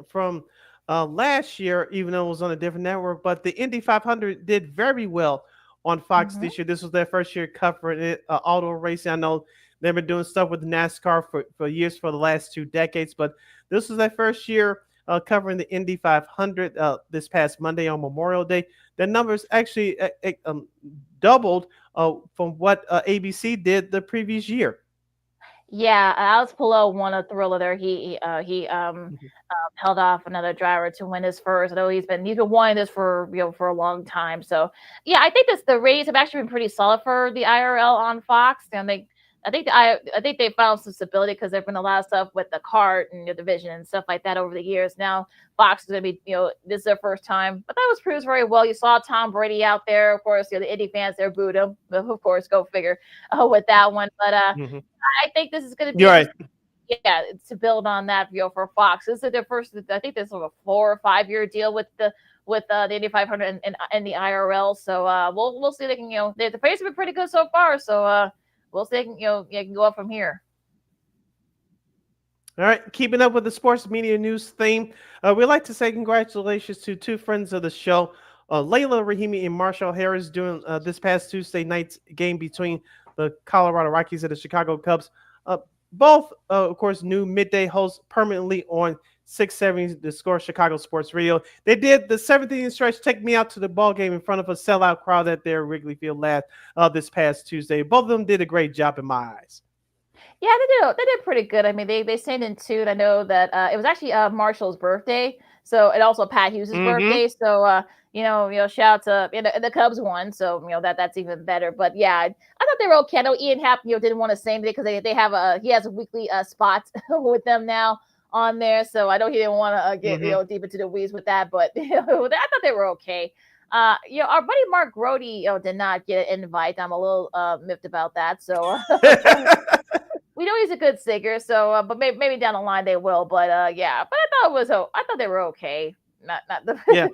from last year, even though it was on a different network. But the Indy 500 did very well on Fox Mhm. this year. This was their first year covering it, auto racing. I know they've been doing stuff with NASCAR for years, for the last 2 decades, but this was their first year covering the Indy 500 this past Monday on Memorial Day. The numbers actually doubled from what ABC did the previous year. Yeah, Alex Palou won a thriller there. He Mhm. held off another driver to win his first. I know he's been wanting this for for a long time. So yeah, I think the ratings have actually been pretty solid for the IRL on Fox, and I think they found some stability because there's been a lot of stuff with the cart and the division and stuff like that over the years. Now Fox is gonna be this is their first time, but that was proved very well. You saw Tom Brady out there, of course. The Indy fans there booed him, of course. Go figure with that one, but Mhm. I think this is going to be You're right. interesting. Yeah, to build on that, for Fox. This is their first. I think this is a 4 or 5 year deal with the Indy 500 and the IRL. So we'll see. They can the pace have been pretty good so far. So we'll see. They can can go up from here. All right, keeping up with the sports media news theme, we'd like to say congratulations to two friends of the show, Layla Rahimi and Marshall Harris, during this past Tuesday night's game between the Colorado Rockies and the Chicago Cubs. Uh, both, of course, new midday hosts permanently on 670 The Score Chicago Sports Radio. They did the 17th stretch, take me out to the ball game in front of a sellout crowd at their Wrigley Field last this past Tuesday. Both of them did a great job in my eyes. Yeah, they did pretty good. I mean, they stayed in tune. I know that it was actually Marshall's birthday, so and also Pat Hughes's Mm-hmm. birthday. So shout out to the Cubs won, so that's even better. But yeah, I thought they were okay. I know Ian Happ didn't want to say anything because they have he has a weekly spot with them now on there, so I know he didn't want to get Mm-hmm. deep into the weeds with that. But I thought they were okay. Our buddy Mark Grody, did not get an invite. I'm a little miffed about that. So we know he's a good singer, so but maybe down the line they will. But yeah, but I thought they were okay. Not the Yeah.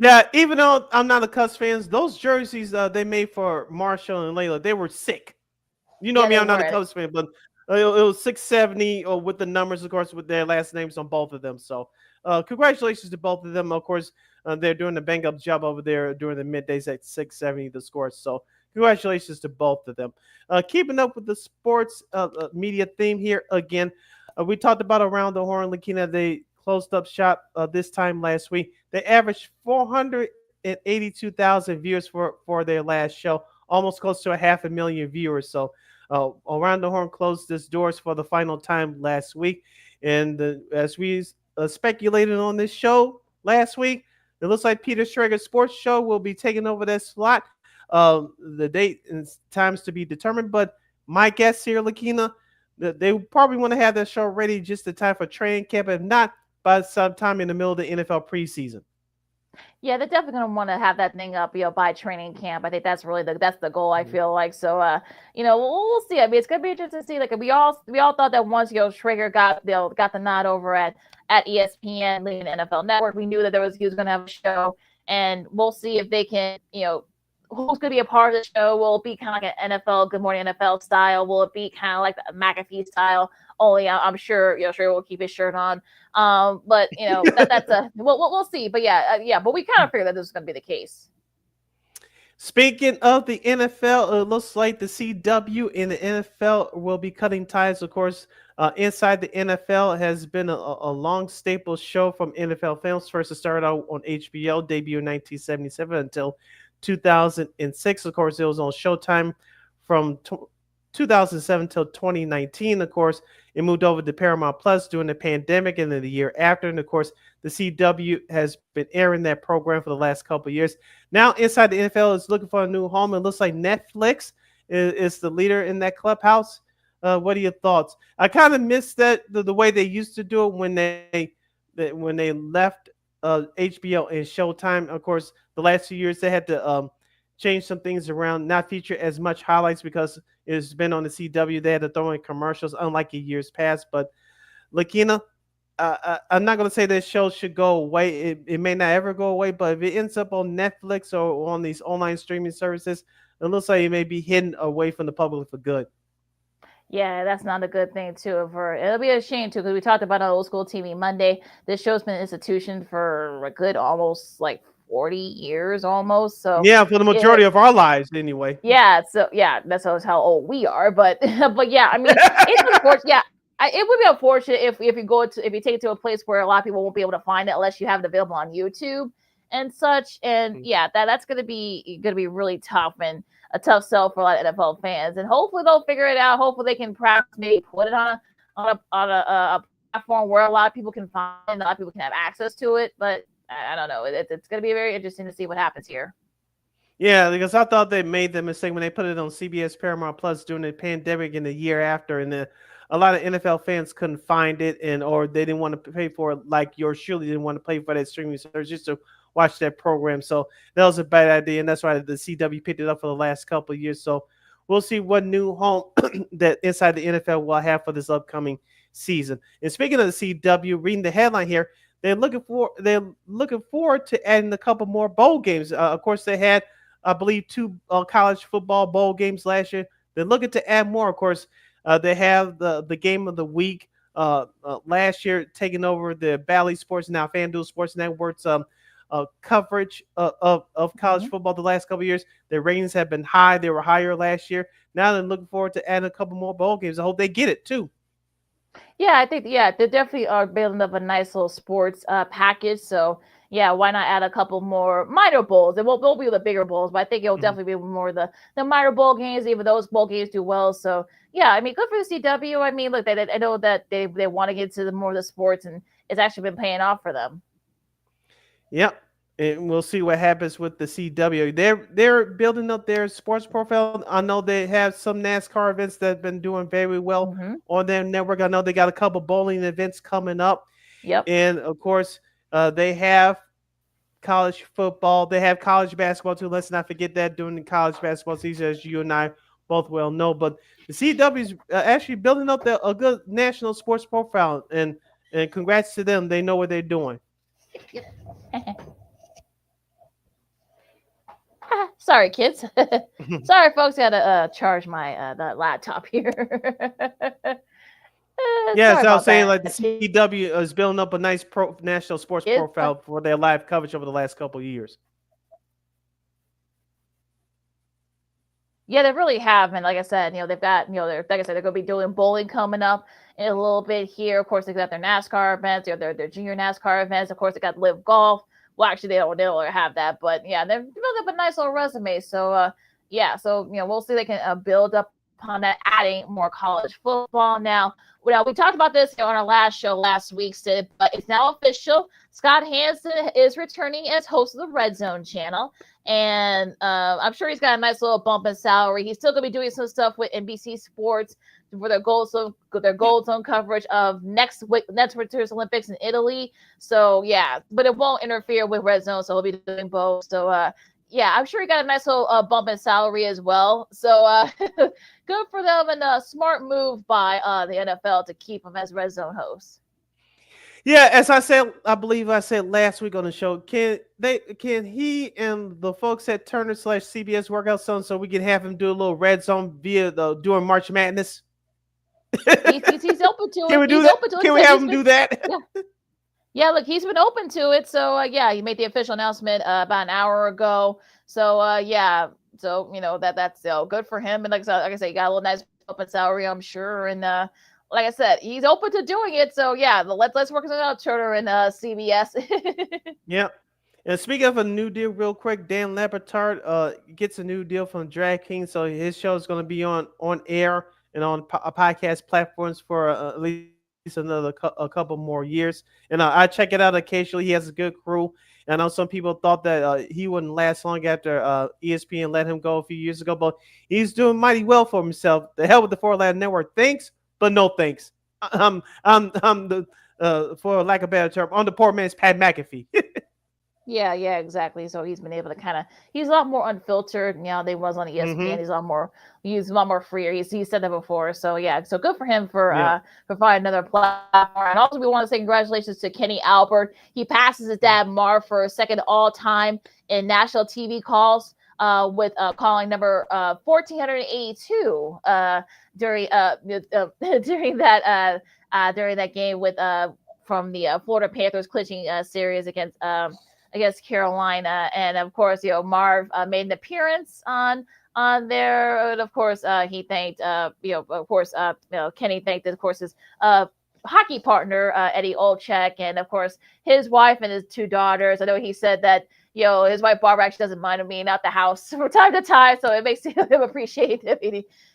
Yeah, even though I'm not a Cubs fan, those jerseys they made for Marshall and Layla, they were sick. You know yeah, me, they I'm not a were. Cubs fan, but it was 670 or with the numbers, of course, with their last names on both of them. So congratulations to both of them. Of course, they're doing a bang up job over there during the middays at 670 The Score. So congratulations to both of them. Keeping up with the sports media theme here again, we talked about Around the Horn. LaKeena, they closed up shop this time last week. They averaged 482,000 viewers for their last show, almost close to a 500,000 viewers. So Around the Horn closed its doors for the final time last week. And as we speculated on this show last week, it looks like Peter Schrager's sports show will be taking over that slot. The date and times to be determined, but my guess here, LaKeena, they probably want to have that show ready just in time for training camp, if not by sometime in the middle of the NFL preseason. Yeah, they're definitely gonna want to have that thing up, by training camp. I think that's really that's the goal. I feel like so. We'll see. I mean, it's gonna be interesting to see. Like we all thought that once Schrager got the nod over at ESPN, leading the NFL Network, we knew that he was gonna have a show, and we'll see if they can. Who's going to be a part of the show? Will it be kind of like an NFL, Good Morning NFL style? Will it be kind of like the McAfee style? Only I'm sure, Schrager will keep his shirt on. But that's a we'll see. But yeah. But we kind of figured that this was going to be the case. Speaking of the NFL, it looks like the CW in the NFL will be cutting ties. Of course, Inside the NFL has been a long staple show from NFL films. First, it started out on HBO, debut in 1977 until 2006. Of course, it was on Showtime from 2007 till 2019. Of course, it moved over to Paramount Plus during the pandemic and then the year after. And of course, the CW has been airing that program for the last couple of years. Now, Inside the NFL is looking for a new home. It looks like Netflix is the leader in that clubhouse. What are your thoughts? I kind of miss that the way they used to do it when they left HBO and Showtime. Of course, the last 2 years they had to change some things around, not feature as much highlights because it's been on the CW. They had to throw in commercials, unlike in years past. But LaKeena, I'm not going to say this show should go away. It may not ever go away, but if it ends up on Netflix or on these online streaming services, it looks like it may be hidden away from the public for good. Yeah, that's not a good thing too. It'll be a shame too, because we talked about on Old School TV Monday. This show's been an institution for a good almost like 40 years almost. So Yeah, for the majority of our lives, anyway. yeah, so yeah, that's how old we are. But but yeah, I mean, it's unfortunate. Yeah, it would be unfortunate if if you take it to a place where a lot of people won't be able to find it unless you have it available on YouTube and such. And yeah, that's gonna be really tough and a tough sell for a lot of NFL fans. And hopefully they'll figure it out. Hopefully they can perhaps maybe put it on a platform where a lot of people can find, a lot of people can have access to it. But I don't know. It's gonna be very interesting to see what happens here. Yeah, because I thought they made the mistake when they put it on CBS Paramount Plus during the pandemic in the year after, and a lot of NFL fans couldn't find it, or they didn't want to pay for it, like yours surely didn't want to pay for that streaming service just to watch that program. So that was a bad idea, and that's why the CW picked it up for the last couple of years. So we'll see what new home that Inside the NFL will have for this upcoming season. And speaking of the CW, reading the headline here, they're looking forward to adding a couple more bowl games. Of course, they had, I believe, 2 college football bowl games last year. They're looking to add more. Of course, they have the game of the week last year, taking over the Bally Sports, now FanDuel Sports Network's coverage of college football the last couple of years. Their ratings have been high. They were higher last year. Now they're looking forward to adding a couple more bowl games. I hope they get it too. Yeah, I think they definitely are building up a nice little sports package. So yeah, why not add a couple more minor bowls? It won't be the bigger bowls, but I think it'll definitely be more the minor bowl games. Even those bowl games do well. So yeah, I mean, good for the CW. I mean, look, I know that they want to get to more of the sports, and it's actually been paying off for them. Yep. And we'll see what happens with the CW. They're building up their sports profile. I know they have some NASCAR events that have been doing very well on their network. I know they got a couple bowling events coming up. Yep. And of course, they have college football. They have college basketball too. Let's not forget that during the college basketball season, as you and I both well know. But the CW is actually building up a good national sports profile. And congrats to them. They know what they're doing. Sorry, kids. Sorry, folks. Got to charge my that laptop here. Yes, I was saying, like, the CW is building up a nice national sports profile for their live coverage over the last couple of years. Yeah, they really have, and like I said, they've got, they're like I said, they're going to be doing bowling coming up in a little bit here. Of course, they got their NASCAR events, their junior NASCAR events. Of course, they got Live Golf. Well, actually, they don't have that, but yeah, they've built up a nice little resume. So, yeah, so we'll see if they can build up upon that, adding more college football. Now, we talked about this on our last show last week, Sid, but it's now official. Scott Hansen is returning as host of the Red Zone channel, and I'm sure he's got a nice little bump in salary. He's still going to be doing some stuff with NBC Sports for their gold zone coverage of next winter's Olympics in Italy. So yeah, but it won't interfere with Red Zone, so he'll be doing both. So yeah, I'm sure he got a nice little bump in salary as well. So good for them, and a smart move by the NFL to keep him as Red Zone host. Yeah, as I said, I believe I said last week on the show, can he and the folks at Turner/CBS work out something so we can have him do a little Red Zone during March Madness? He's open to it. Can we do that? Can we have him do that? Yeah, look, he's been open to it. So yeah, he made the official announcement about an hour ago. So yeah, so that's good for him. And like I said, he got a little nice open salary, I'm sure. And like I said, he's open to doing it. So yeah, let's work it out, Turner and CBS. Yep. And speaking of a new deal, real quick, Dan Lebertard gets a new deal from DraftKings, so his show is going to be on air and on podcast platforms for at least a couple more years. And I check it out occasionally. He has a good crew. And I know some people thought that he wouldn't last long after ESPN let him go a few years ago, but he's doing mighty well for himself. The hell with the 4 Latin Network. Thanks, but no thanks. I'm for lack of a better term, on the poor man's Pat McAfee. Yeah, exactly. So he's been able to he's a lot more unfiltered now than he was on ESPN. He's a lot more freer. He said that before. So yeah, so good for him for finding another platform. And also we want to say congratulations to Kenny Albert. He passes his dad Marv for second all time in national TV calls. With calling number 1482 during during that game with from the Florida Panthers clinching series against Carolina. And of course, Marv made an appearance on there. And of course, he thanked Kenny thanked, of course, his hockey partner Eddie Olczyk, and of course his wife and his two daughters. I know he said that his wife Barbara actually doesn't mind him being out the house from time to time, so it makes him appreciate him.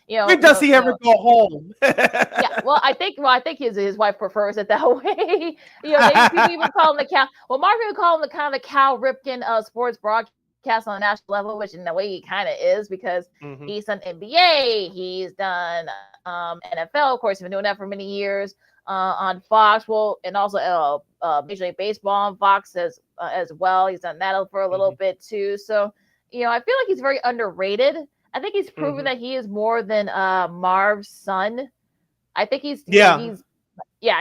When does he ever go home? Yeah, well, I think his wife prefers it that way. People even call him the Cal. Well, Mark would call him the kind of the Cal Ripken sports broadcast on a national level, which in a way he kind of is, because he's done NBA, he's done NFL. Of course, he's been doing that for many years on Fox. Well, and also Major League Baseball on Fox as well. He's done that for a little bit too. So, I feel like he's very underrated. I think he's proven that he is more than Marv's son. I think I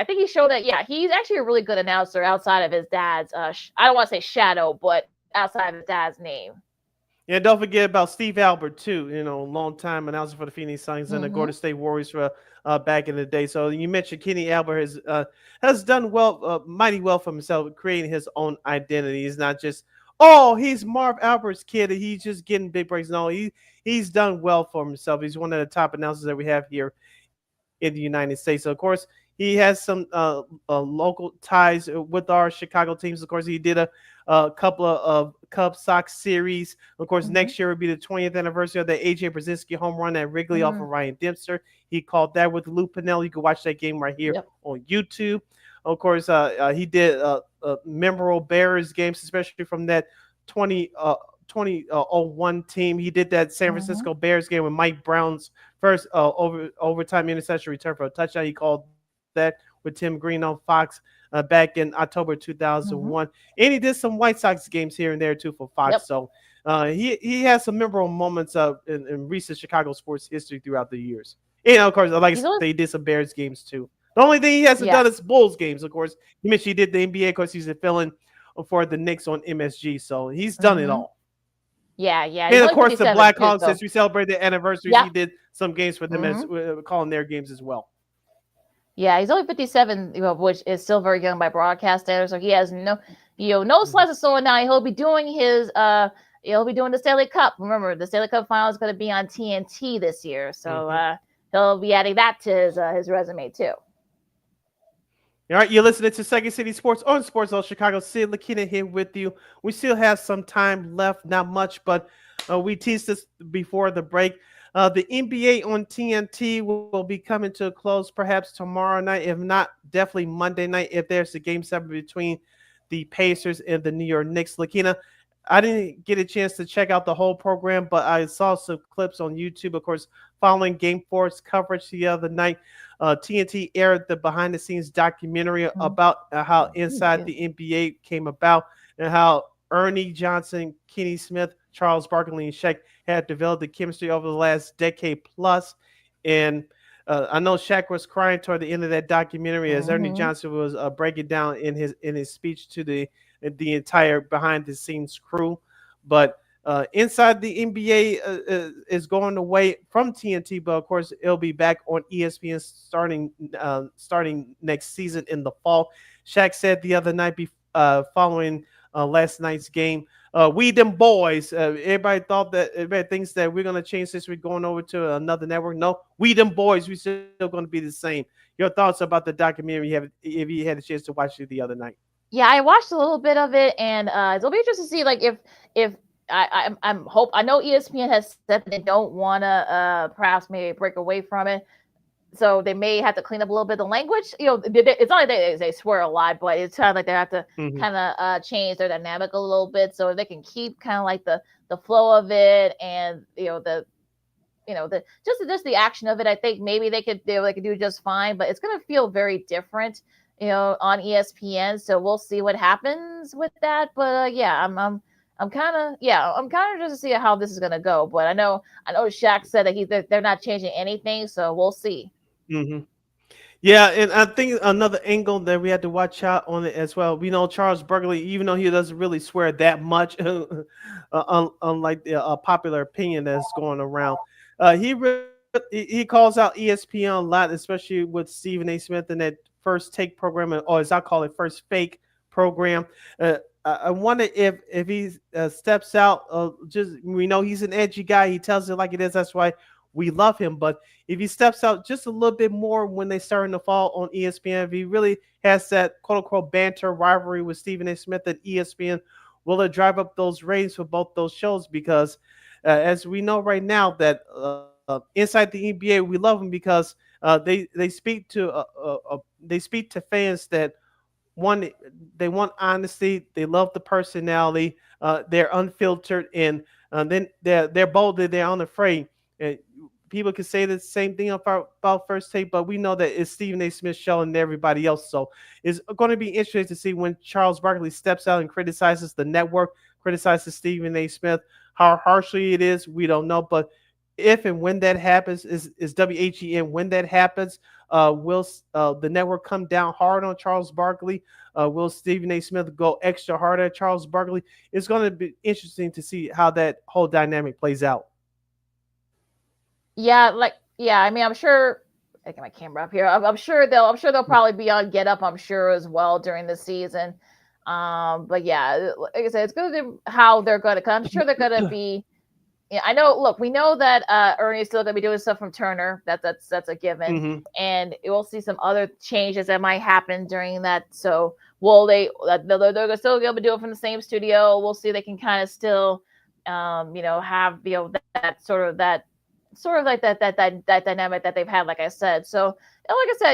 think he showed that. Yeah, he's actually a really good announcer outside of his dad's. I don't want to say shadow, but outside of his dad's name. Yeah, don't forget about Steve Albert too. Long-time announcer for the Phoenix Suns and the Golden State Warriors for back in the day. So you mentioned Kenny Albert has done well, mighty well for himself, creating his own identity. He's not just he's Marv Albert's kid and he's just getting big breaks. No, he's done well for himself. He's one of the top announcers that we have here in the United States. So of course, he has some local ties with our Chicago teams. Of course, he did a couple of Cubs Sox series. Of course, next year will be the 20th anniversary of the A.J. Brzezinski home run at Wrigley off of Ryan Dempster. He called that with Lou Piniella. You can watch that game right here on YouTube. Of course, he did memorable Bears games, especially from that 2001 team. He did that San Francisco Bears game with Mike Brown's first overtime interception return for a touchdown. He called that with Tim Green on Fox back in October 2001. And he did some White Sox games here and there too for Fox. So he has some memorable moments in recent Chicago sports history throughout the years. And of course, like I said, he did some Bears games too. The only thing he hasn't done is Bulls games, of course. You mentioned he did the NBA. Of course, he's a fill-in for the Knicks on MSG. So he's done it all. Yeah. And of course, the Blackhawks, as we celebrate the anniversaries, he did some games for them as calling their games as well. Yeah, he's only 57, which is still very young by broadcast standards. So he has no slice of slowing down. He'll be doing the Stanley Cup. Remember, the Stanley Cup Final is going to be on TNT this year, so he'll be adding that to his resume too. All right, you're listening to Second City Sports on Sports Zone Chicago. Sid LaKeena here with you. We still have some time left, not much, but we teased this before the break. The NBA on TNT will be coming to a close perhaps tomorrow night, if not definitely Monday night, if there's a Game 7 between the Pacers and the New York Knicks. LaKeena, I didn't get a chance to check out the whole program, but I saw some clips on YouTube, of course, following Game 4's coverage the other night. TNT aired the behind-the-scenes documentary about how Inside the NBA came about and how Ernie Johnson, Kenny Smith, Charles Barkley, and Shaq had developed the chemistry over the last decade plus. And I know Shaq was crying toward the end of that documentary as Ernie Johnson was breaking down in his speech to the entire behind-the-scenes crew. But Inside the NBA is going away from TNT, but of course it'll be back on ESPN starting next season in the fall. Shaq said the other night following last night's game, we them boys. Everybody thinks that we're gonna change this. We're going over to another network. No, we them boys. We still going to be the same. Your thoughts about the documentary? If you had a chance to watch it the other night? Yeah, I watched a little bit of it, and it'll be interesting to see if I know ESPN has said that they don't want to perhaps maybe break away from it, so they may have to clean up a little bit of the language. It's not like they swear a lot, but it's kind of like they have to kind of change their dynamic a little bit so they can keep kind of like the flow of it and the action of it. I think maybe they could do just fine, but it's going to feel very different on ESPN. So we'll see what happens with that. But yeah, I'm kind of just to see how this is gonna go. But I know Shaq said that they're not changing anything, so we'll see. Hmm. Yeah, and I think another angle that we had to watch out on it as well. We know Charles Barkley, even though he doesn't really swear that much, unlike the popular opinion that's going around, he calls out ESPN a lot, especially with Stephen A. Smith and that first take program, or as I call it, first fake program. I wonder if he steps out. Just we know he's an edgy guy. He tells it like it is. That's why we love him. But if he steps out just a little bit more when they start in the fall on ESPN, if he really has that quote unquote banter rivalry with Stephen A. Smith at ESPN, will it drive up those ratings for both those shows? Because as we know right now, that inside the NBA, we love them because they speak to fans that one, they want honesty, they love the personality, they're unfiltered, and then they're bold, they're unafraid. And people can say the same thing about First Take, but we know that it's Stephen A. Smith show and everybody else. So it's going to be interesting to see when Charles Barkley steps out and criticizes the network, criticizes Stephen A. Smith, how harshly it is. We don't know, but if and when that happens, is WHEN when that happens, will the network come down hard on Charles Barkley? Will Stephen A. Smith go extra hard at Charles Barkley? It's going to be interesting to see how that whole dynamic plays out. Yeah, I mean, I'm sure. I get my camera up here. I'm sure they'll probably be on Get Up. I'm sure as well during the season. But yeah, like I said, it's going to be how they're going to come. I'm sure they're going to be. Yeah, I know. Look, we know that Ernie's still going to be doing stuff from Turner. That's a given, and we'll see some other changes that might happen during that. So, will they're still going to do it from the same studio? We'll see. They can kind of still, have that dynamic that they've had, like I said. So, like I said,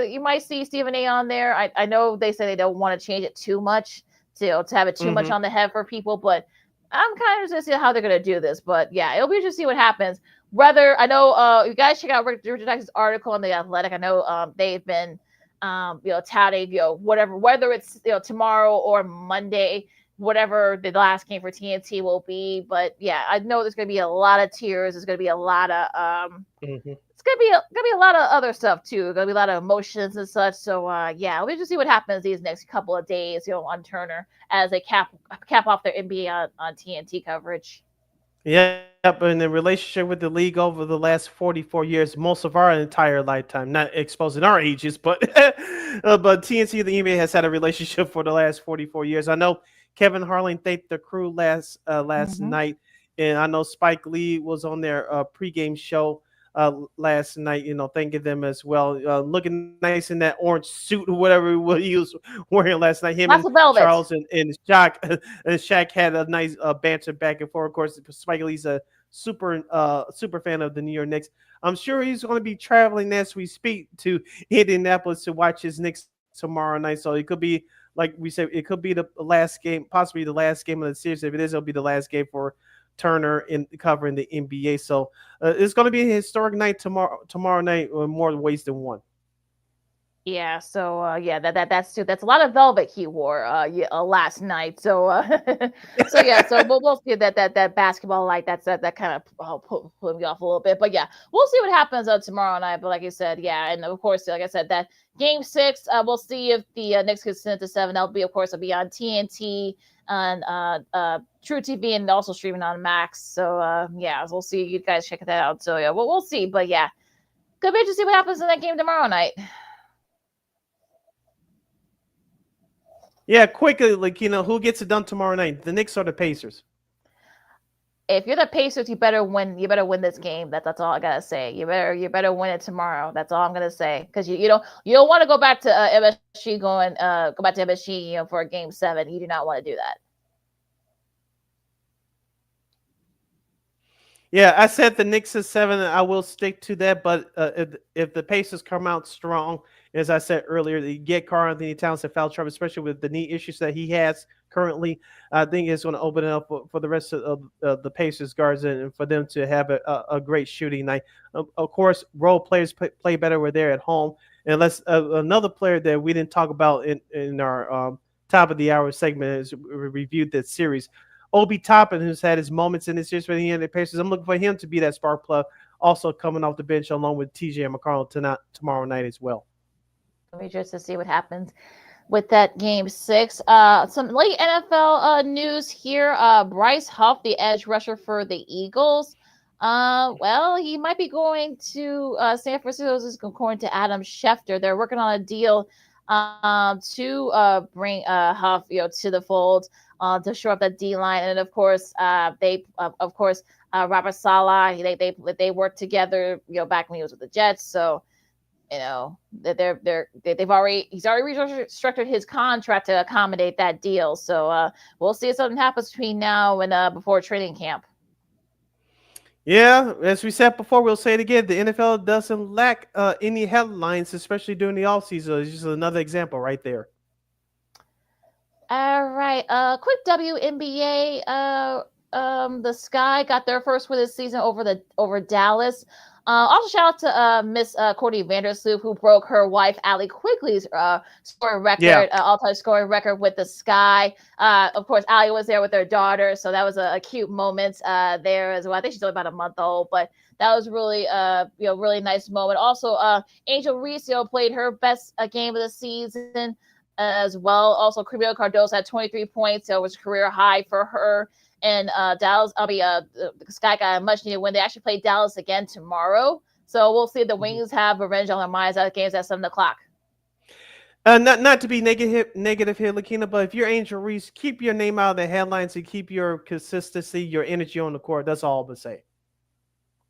you might see Stephen A. on there. I know they say they don't want to change it too much to have it too much on the head for people, but I'm kind of interested in how they're going to do this. But yeah, it'll be interesting to see what happens. Whether I know you guys check out Richard Jackson's article on The Athletic. I know they've been touting whether it's tomorrow or Monday, whatever the last game for TNT will be. But yeah, I know there's going to be a lot of tears. There's going to be a lot of it's going to be a lot of other stuff too. Going to be a lot of emotions and such. So yeah, we'll just see what happens these next couple of days, on Turner as they cap off their NBA on TNT coverage. Yep, and the relationship with the league over the last 44 years, most of our entire lifetime, not exposing our ages, but but TNT, the NBA has had a relationship for the last 44 years. I know Kevin Harlan thanked the crew last night, and I know Spike Lee was on their pregame show last night, thanking them as well. Looking nice in that orange suit or whatever he was wearing last night. Him Lots and of velvet. Charles and Shaq, and Shaq had a nice banter back and forth. Of course, Spike Lee's a super fan of the New York Knicks. I'm sure he's going to be traveling as we speak to Indianapolis to watch his Knicks tomorrow night. So it could be, like we said, it could be the last game, possibly the last game of the series. If it is, it'll be the last game for Turner in covering the NBA. So it's going to be a historic night tomorrow night in more ways than one. Yeah, so yeah, that's a lot of velvet he wore last night. So so yeah, so we'll see that basketball light that kind of put me off a little bit. But yeah, we'll see what happens tomorrow night. But like I said, yeah, and of course, like I said, that Game 6, we'll see if the Knicks can send it to 7. That'll be, of course, it'll be on TNT and True TV and also streaming on Max. So yeah, we'll see you guys check that out. So yeah, we'll see. But yeah, could be interesting to see what happens in that game tomorrow night. Yeah, quickly, LaKeena, who gets it done tomorrow night? The Knicks or the Pacers? If you're the Pacers, you better win. You better win this game. That's all I gotta say. You better win it tomorrow. That's all I'm gonna say. Because you don't want to go back to MSG go back to MSG for a Game 7. You do not want to do that. Yeah, I said the Knicks is 7. I will stick to that. But if the Pacers come out strong, as I said earlier, you get Karl-Anthony Towns in foul trouble, especially with the knee issues that he has currently. I think it's going to open it up for the rest of the Pacers guards and for them to have a great shooting night. Of course, role players play better when they're at home. And let's another player that we didn't talk about in our top of the hour segment is we reviewed that series. Obi Toppin, who's had his moments in this series for the Indiana Pacers. I'm looking for him to be that spark plug, also coming off the bench along with TJ McConnell tomorrow night as well. We just to see what happens with that game 6. Some late NFL news here. Bryce Huff, the edge rusher for the Eagles. Well, he might be going to San Francisco, according to Adam Schefter. They're working on a deal to bring Huff, to the fold, to shore up that D line, and of course, Robert Saleh. They worked together, back when he was with the Jets. So, he's already restructured his contract to accommodate that deal. So we'll see if something happens between now and before training camp. Yeah, as we said before, we'll say it again. The NFL doesn't lack any headlines, especially during the offseason. It's just another example right there. All right. Quick WNBA. The Sky got their first win this season over Dallas. Also, shout out to Miss Courtney Vandersloot, who broke her wife Allie Quigley's scoring record, all-time scoring record with the Sky. Of course, Allie was there with her daughter, so that was a cute moment there as well. I think she's only about a month old, but that was really really nice moment. Also, Angel Reese played her best game of the season as well. Also, Camila Cardoso had 23 points. It was a career high for her. And Dallas, the Sky got a much needed win. They actually play Dallas again tomorrow. So we'll see if the Wings have revenge on their minds. That game's at 7 o'clock. Not to be negative here, LaKeena, but if you're Angel Reese, keep your name out of the headlines and keep your consistency, your energy on the court. That's all I'm gonna say.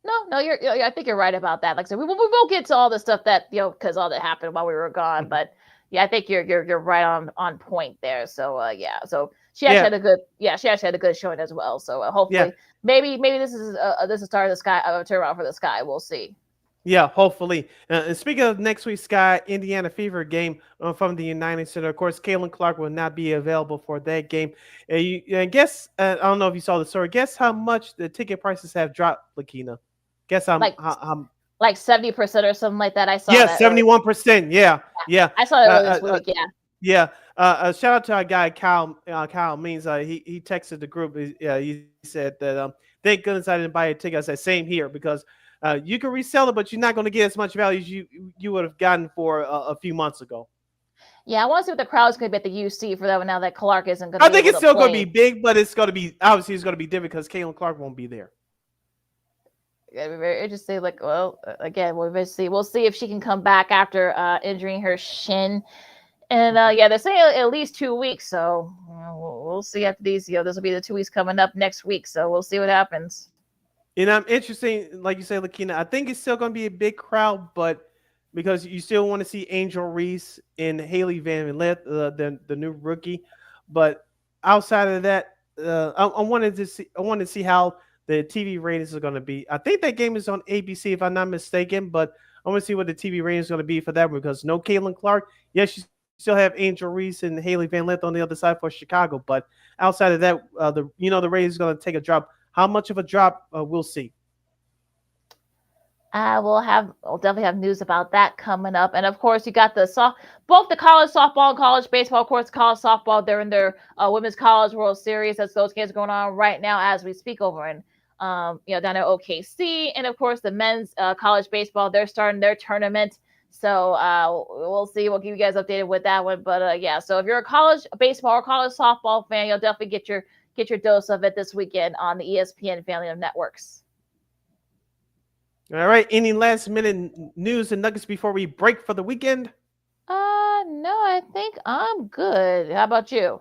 No, I think you're right about that. Like I said, we won't get to all the stuff that because all that happened while we were gone. But yeah, I think you're right on point there. So so. She actually had a good showing as well. So hopefully, maybe this is the start of the Sky turnaround for the Sky. We'll see. Yeah, hopefully. And speaking of next week's Sky Indiana Fever game from the United Center, of course, Caitlin Clark will not be available for that game. And guess I don't know if you saw the story. Guess how much the ticket prices have dropped, LaKeena? Guess how like 70% or something like that. I saw. Yeah, 71%. Yeah. I saw that earlier this week. Yeah. Shout out to our guy Kyle Means. He texted the group. He said that thank goodness I didn't buy a ticket. I said same here because you can resell it, but you're not going to get as much value as you would have gotten for a few months ago. Yeah, I want to see what the crowd's going to be at the UC for that one. Now that Clark isn't going to. I think it's still going to be big, but it's going to be obviously it's going to be different because Caitlin Clark won't be there. Yeah, it'd be very interesting. Like, well, again, we'll see if she can come back after injuring her shin. And they're saying at least 2 weeks. So we'll see after these. This will be the 2 weeks coming up next week. So we'll see what happens. And I'm interesting, like you say, LaKeena. I think it's still going to be a big crowd, but because you still want to see Angel Reese and Haley Van Lith, the new rookie. But outside of that, I wanted to see how the TV ratings are going to be. I think that game is on ABC, if I'm not mistaken. But I want to see what the TV ratings is going to be for that one because no Caitlin Clark. Yes, she's still have Angel Reese and Haley Van Lith on the other side for Chicago, but outside of that, the ratings is going to take a drop. How much of a drop? We'll see. We'll definitely have news about that coming up, and of course, you got both the college softball and college baseball. Of course, college softball they're in their Women's College World Series. That's those games going on right now as we speak over in down at OKC, and of course, the men's college baseball they're starting their tournament. So we'll see. We'll keep you guys updated with that one. But so if you're a college baseball or college softball fan, you'll definitely get your dose of it this weekend on the ESPN family of networks. All right. Any last minute news and nuggets before we break for the weekend? No, I think I'm good. How about you?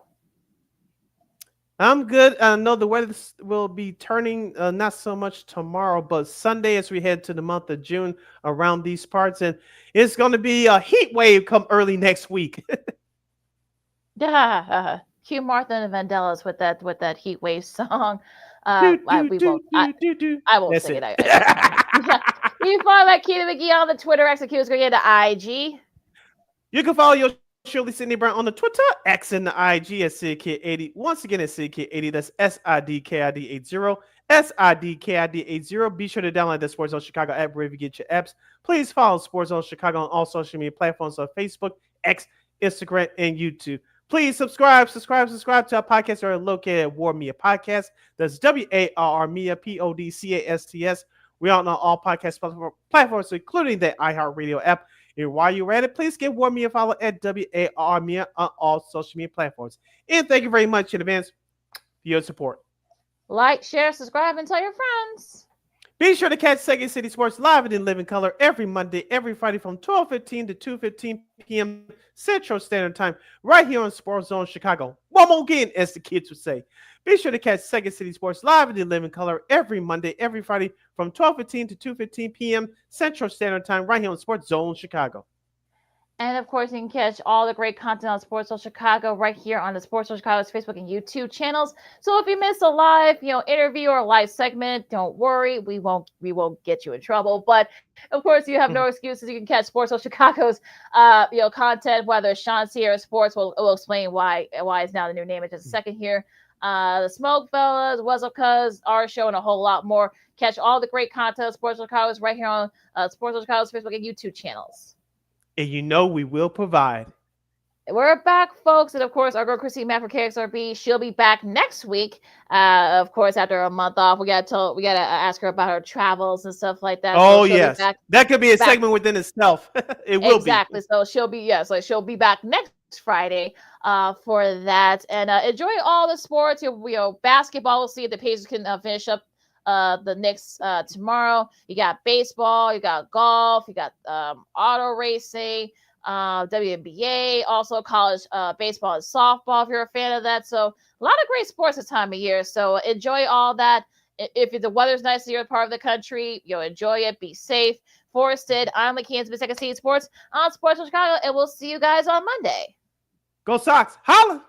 I'm good. I know the weather will be turning not so much tomorrow, but Sunday as we head to the month of June around these parts. And it's going to be a heat wave come early next week. Cue Martha and Vandellas with that heat wave song. I won't sing it. You can follow LaKeena McGee on the Twitter, execute go get the IG. You can follow your Surely Sidney Brown on the Twitter, X and the IG at SidKid80. Once again, at SidKid80. That's SIDKID80. SIDKID80. Be sure to download the Sports Zone Chicago app wherever you get your apps. Please follow Sports Zone Chicago on all social media platforms on Facebook, X, Instagram, and YouTube. Please subscribe to our podcast. Are located at War Media Podcast. That's WARR Media PODCASTS. We are on all podcast platforms, including the iHeartRadio app. And while you're at it, please give War Media a follow at WARR Media on all social media platforms. And thank you very much in advance for your support. Like, share, subscribe, and tell your friends. Be sure to catch Second City Sports live and in living color every Monday, every Friday from 12:15 to 2:15 p.m. Central Standard Time, right here on Sports Zone Chicago. One more again, as the kids would say. Be sure to catch Second City Sports live and in living color every Monday, every Friday from 12:15 to 2:15 p.m. Central Standard Time, right here on Sports Zone Chicago. And of course, you can catch all the great content on Sports Zone Chicago right here on the Sports Zone Chicago's Facebook and YouTube channels. So if you missed a live, interview or live segment, don't worry, we won't get you in trouble. But of course, you have no excuses. You can catch Sports Zone Chicago's, content. Whether it's Sean Sierra Sports, we'll explain why it's now the new name in just a second here. The Smoke Fellas, Wuzzle Cuz, our show, and a whole lot more. Catch all the great content of Sports Zone Chicago's right here on Sports Zone Chicago's Facebook and YouTube channels. And we will provide. We're back, folks. And of course, our girl Christine Matt for KXRB, she'll be back next week. Of course, after a month off, we gotta ask her about her travels and stuff like that. Oh, yes. That could be a segment within itself. It will exactly. So she'll be back next Friday for that. And enjoy all the sports. Basketball, we'll see if the Pacers can finish up the Knicks tomorrow. You got baseball, you got golf, you got auto racing, WNBA, also college baseball and softball if you're a fan of that. So a lot of great sports this time of year. So enjoy all that. If the weather's nice in your part of the country, enjoy it. Be safe. Forested, I'm LaKeena with Second City Sports on Sports Zone Chicago, and we'll see you guys on Monday. Go Sox. Holla!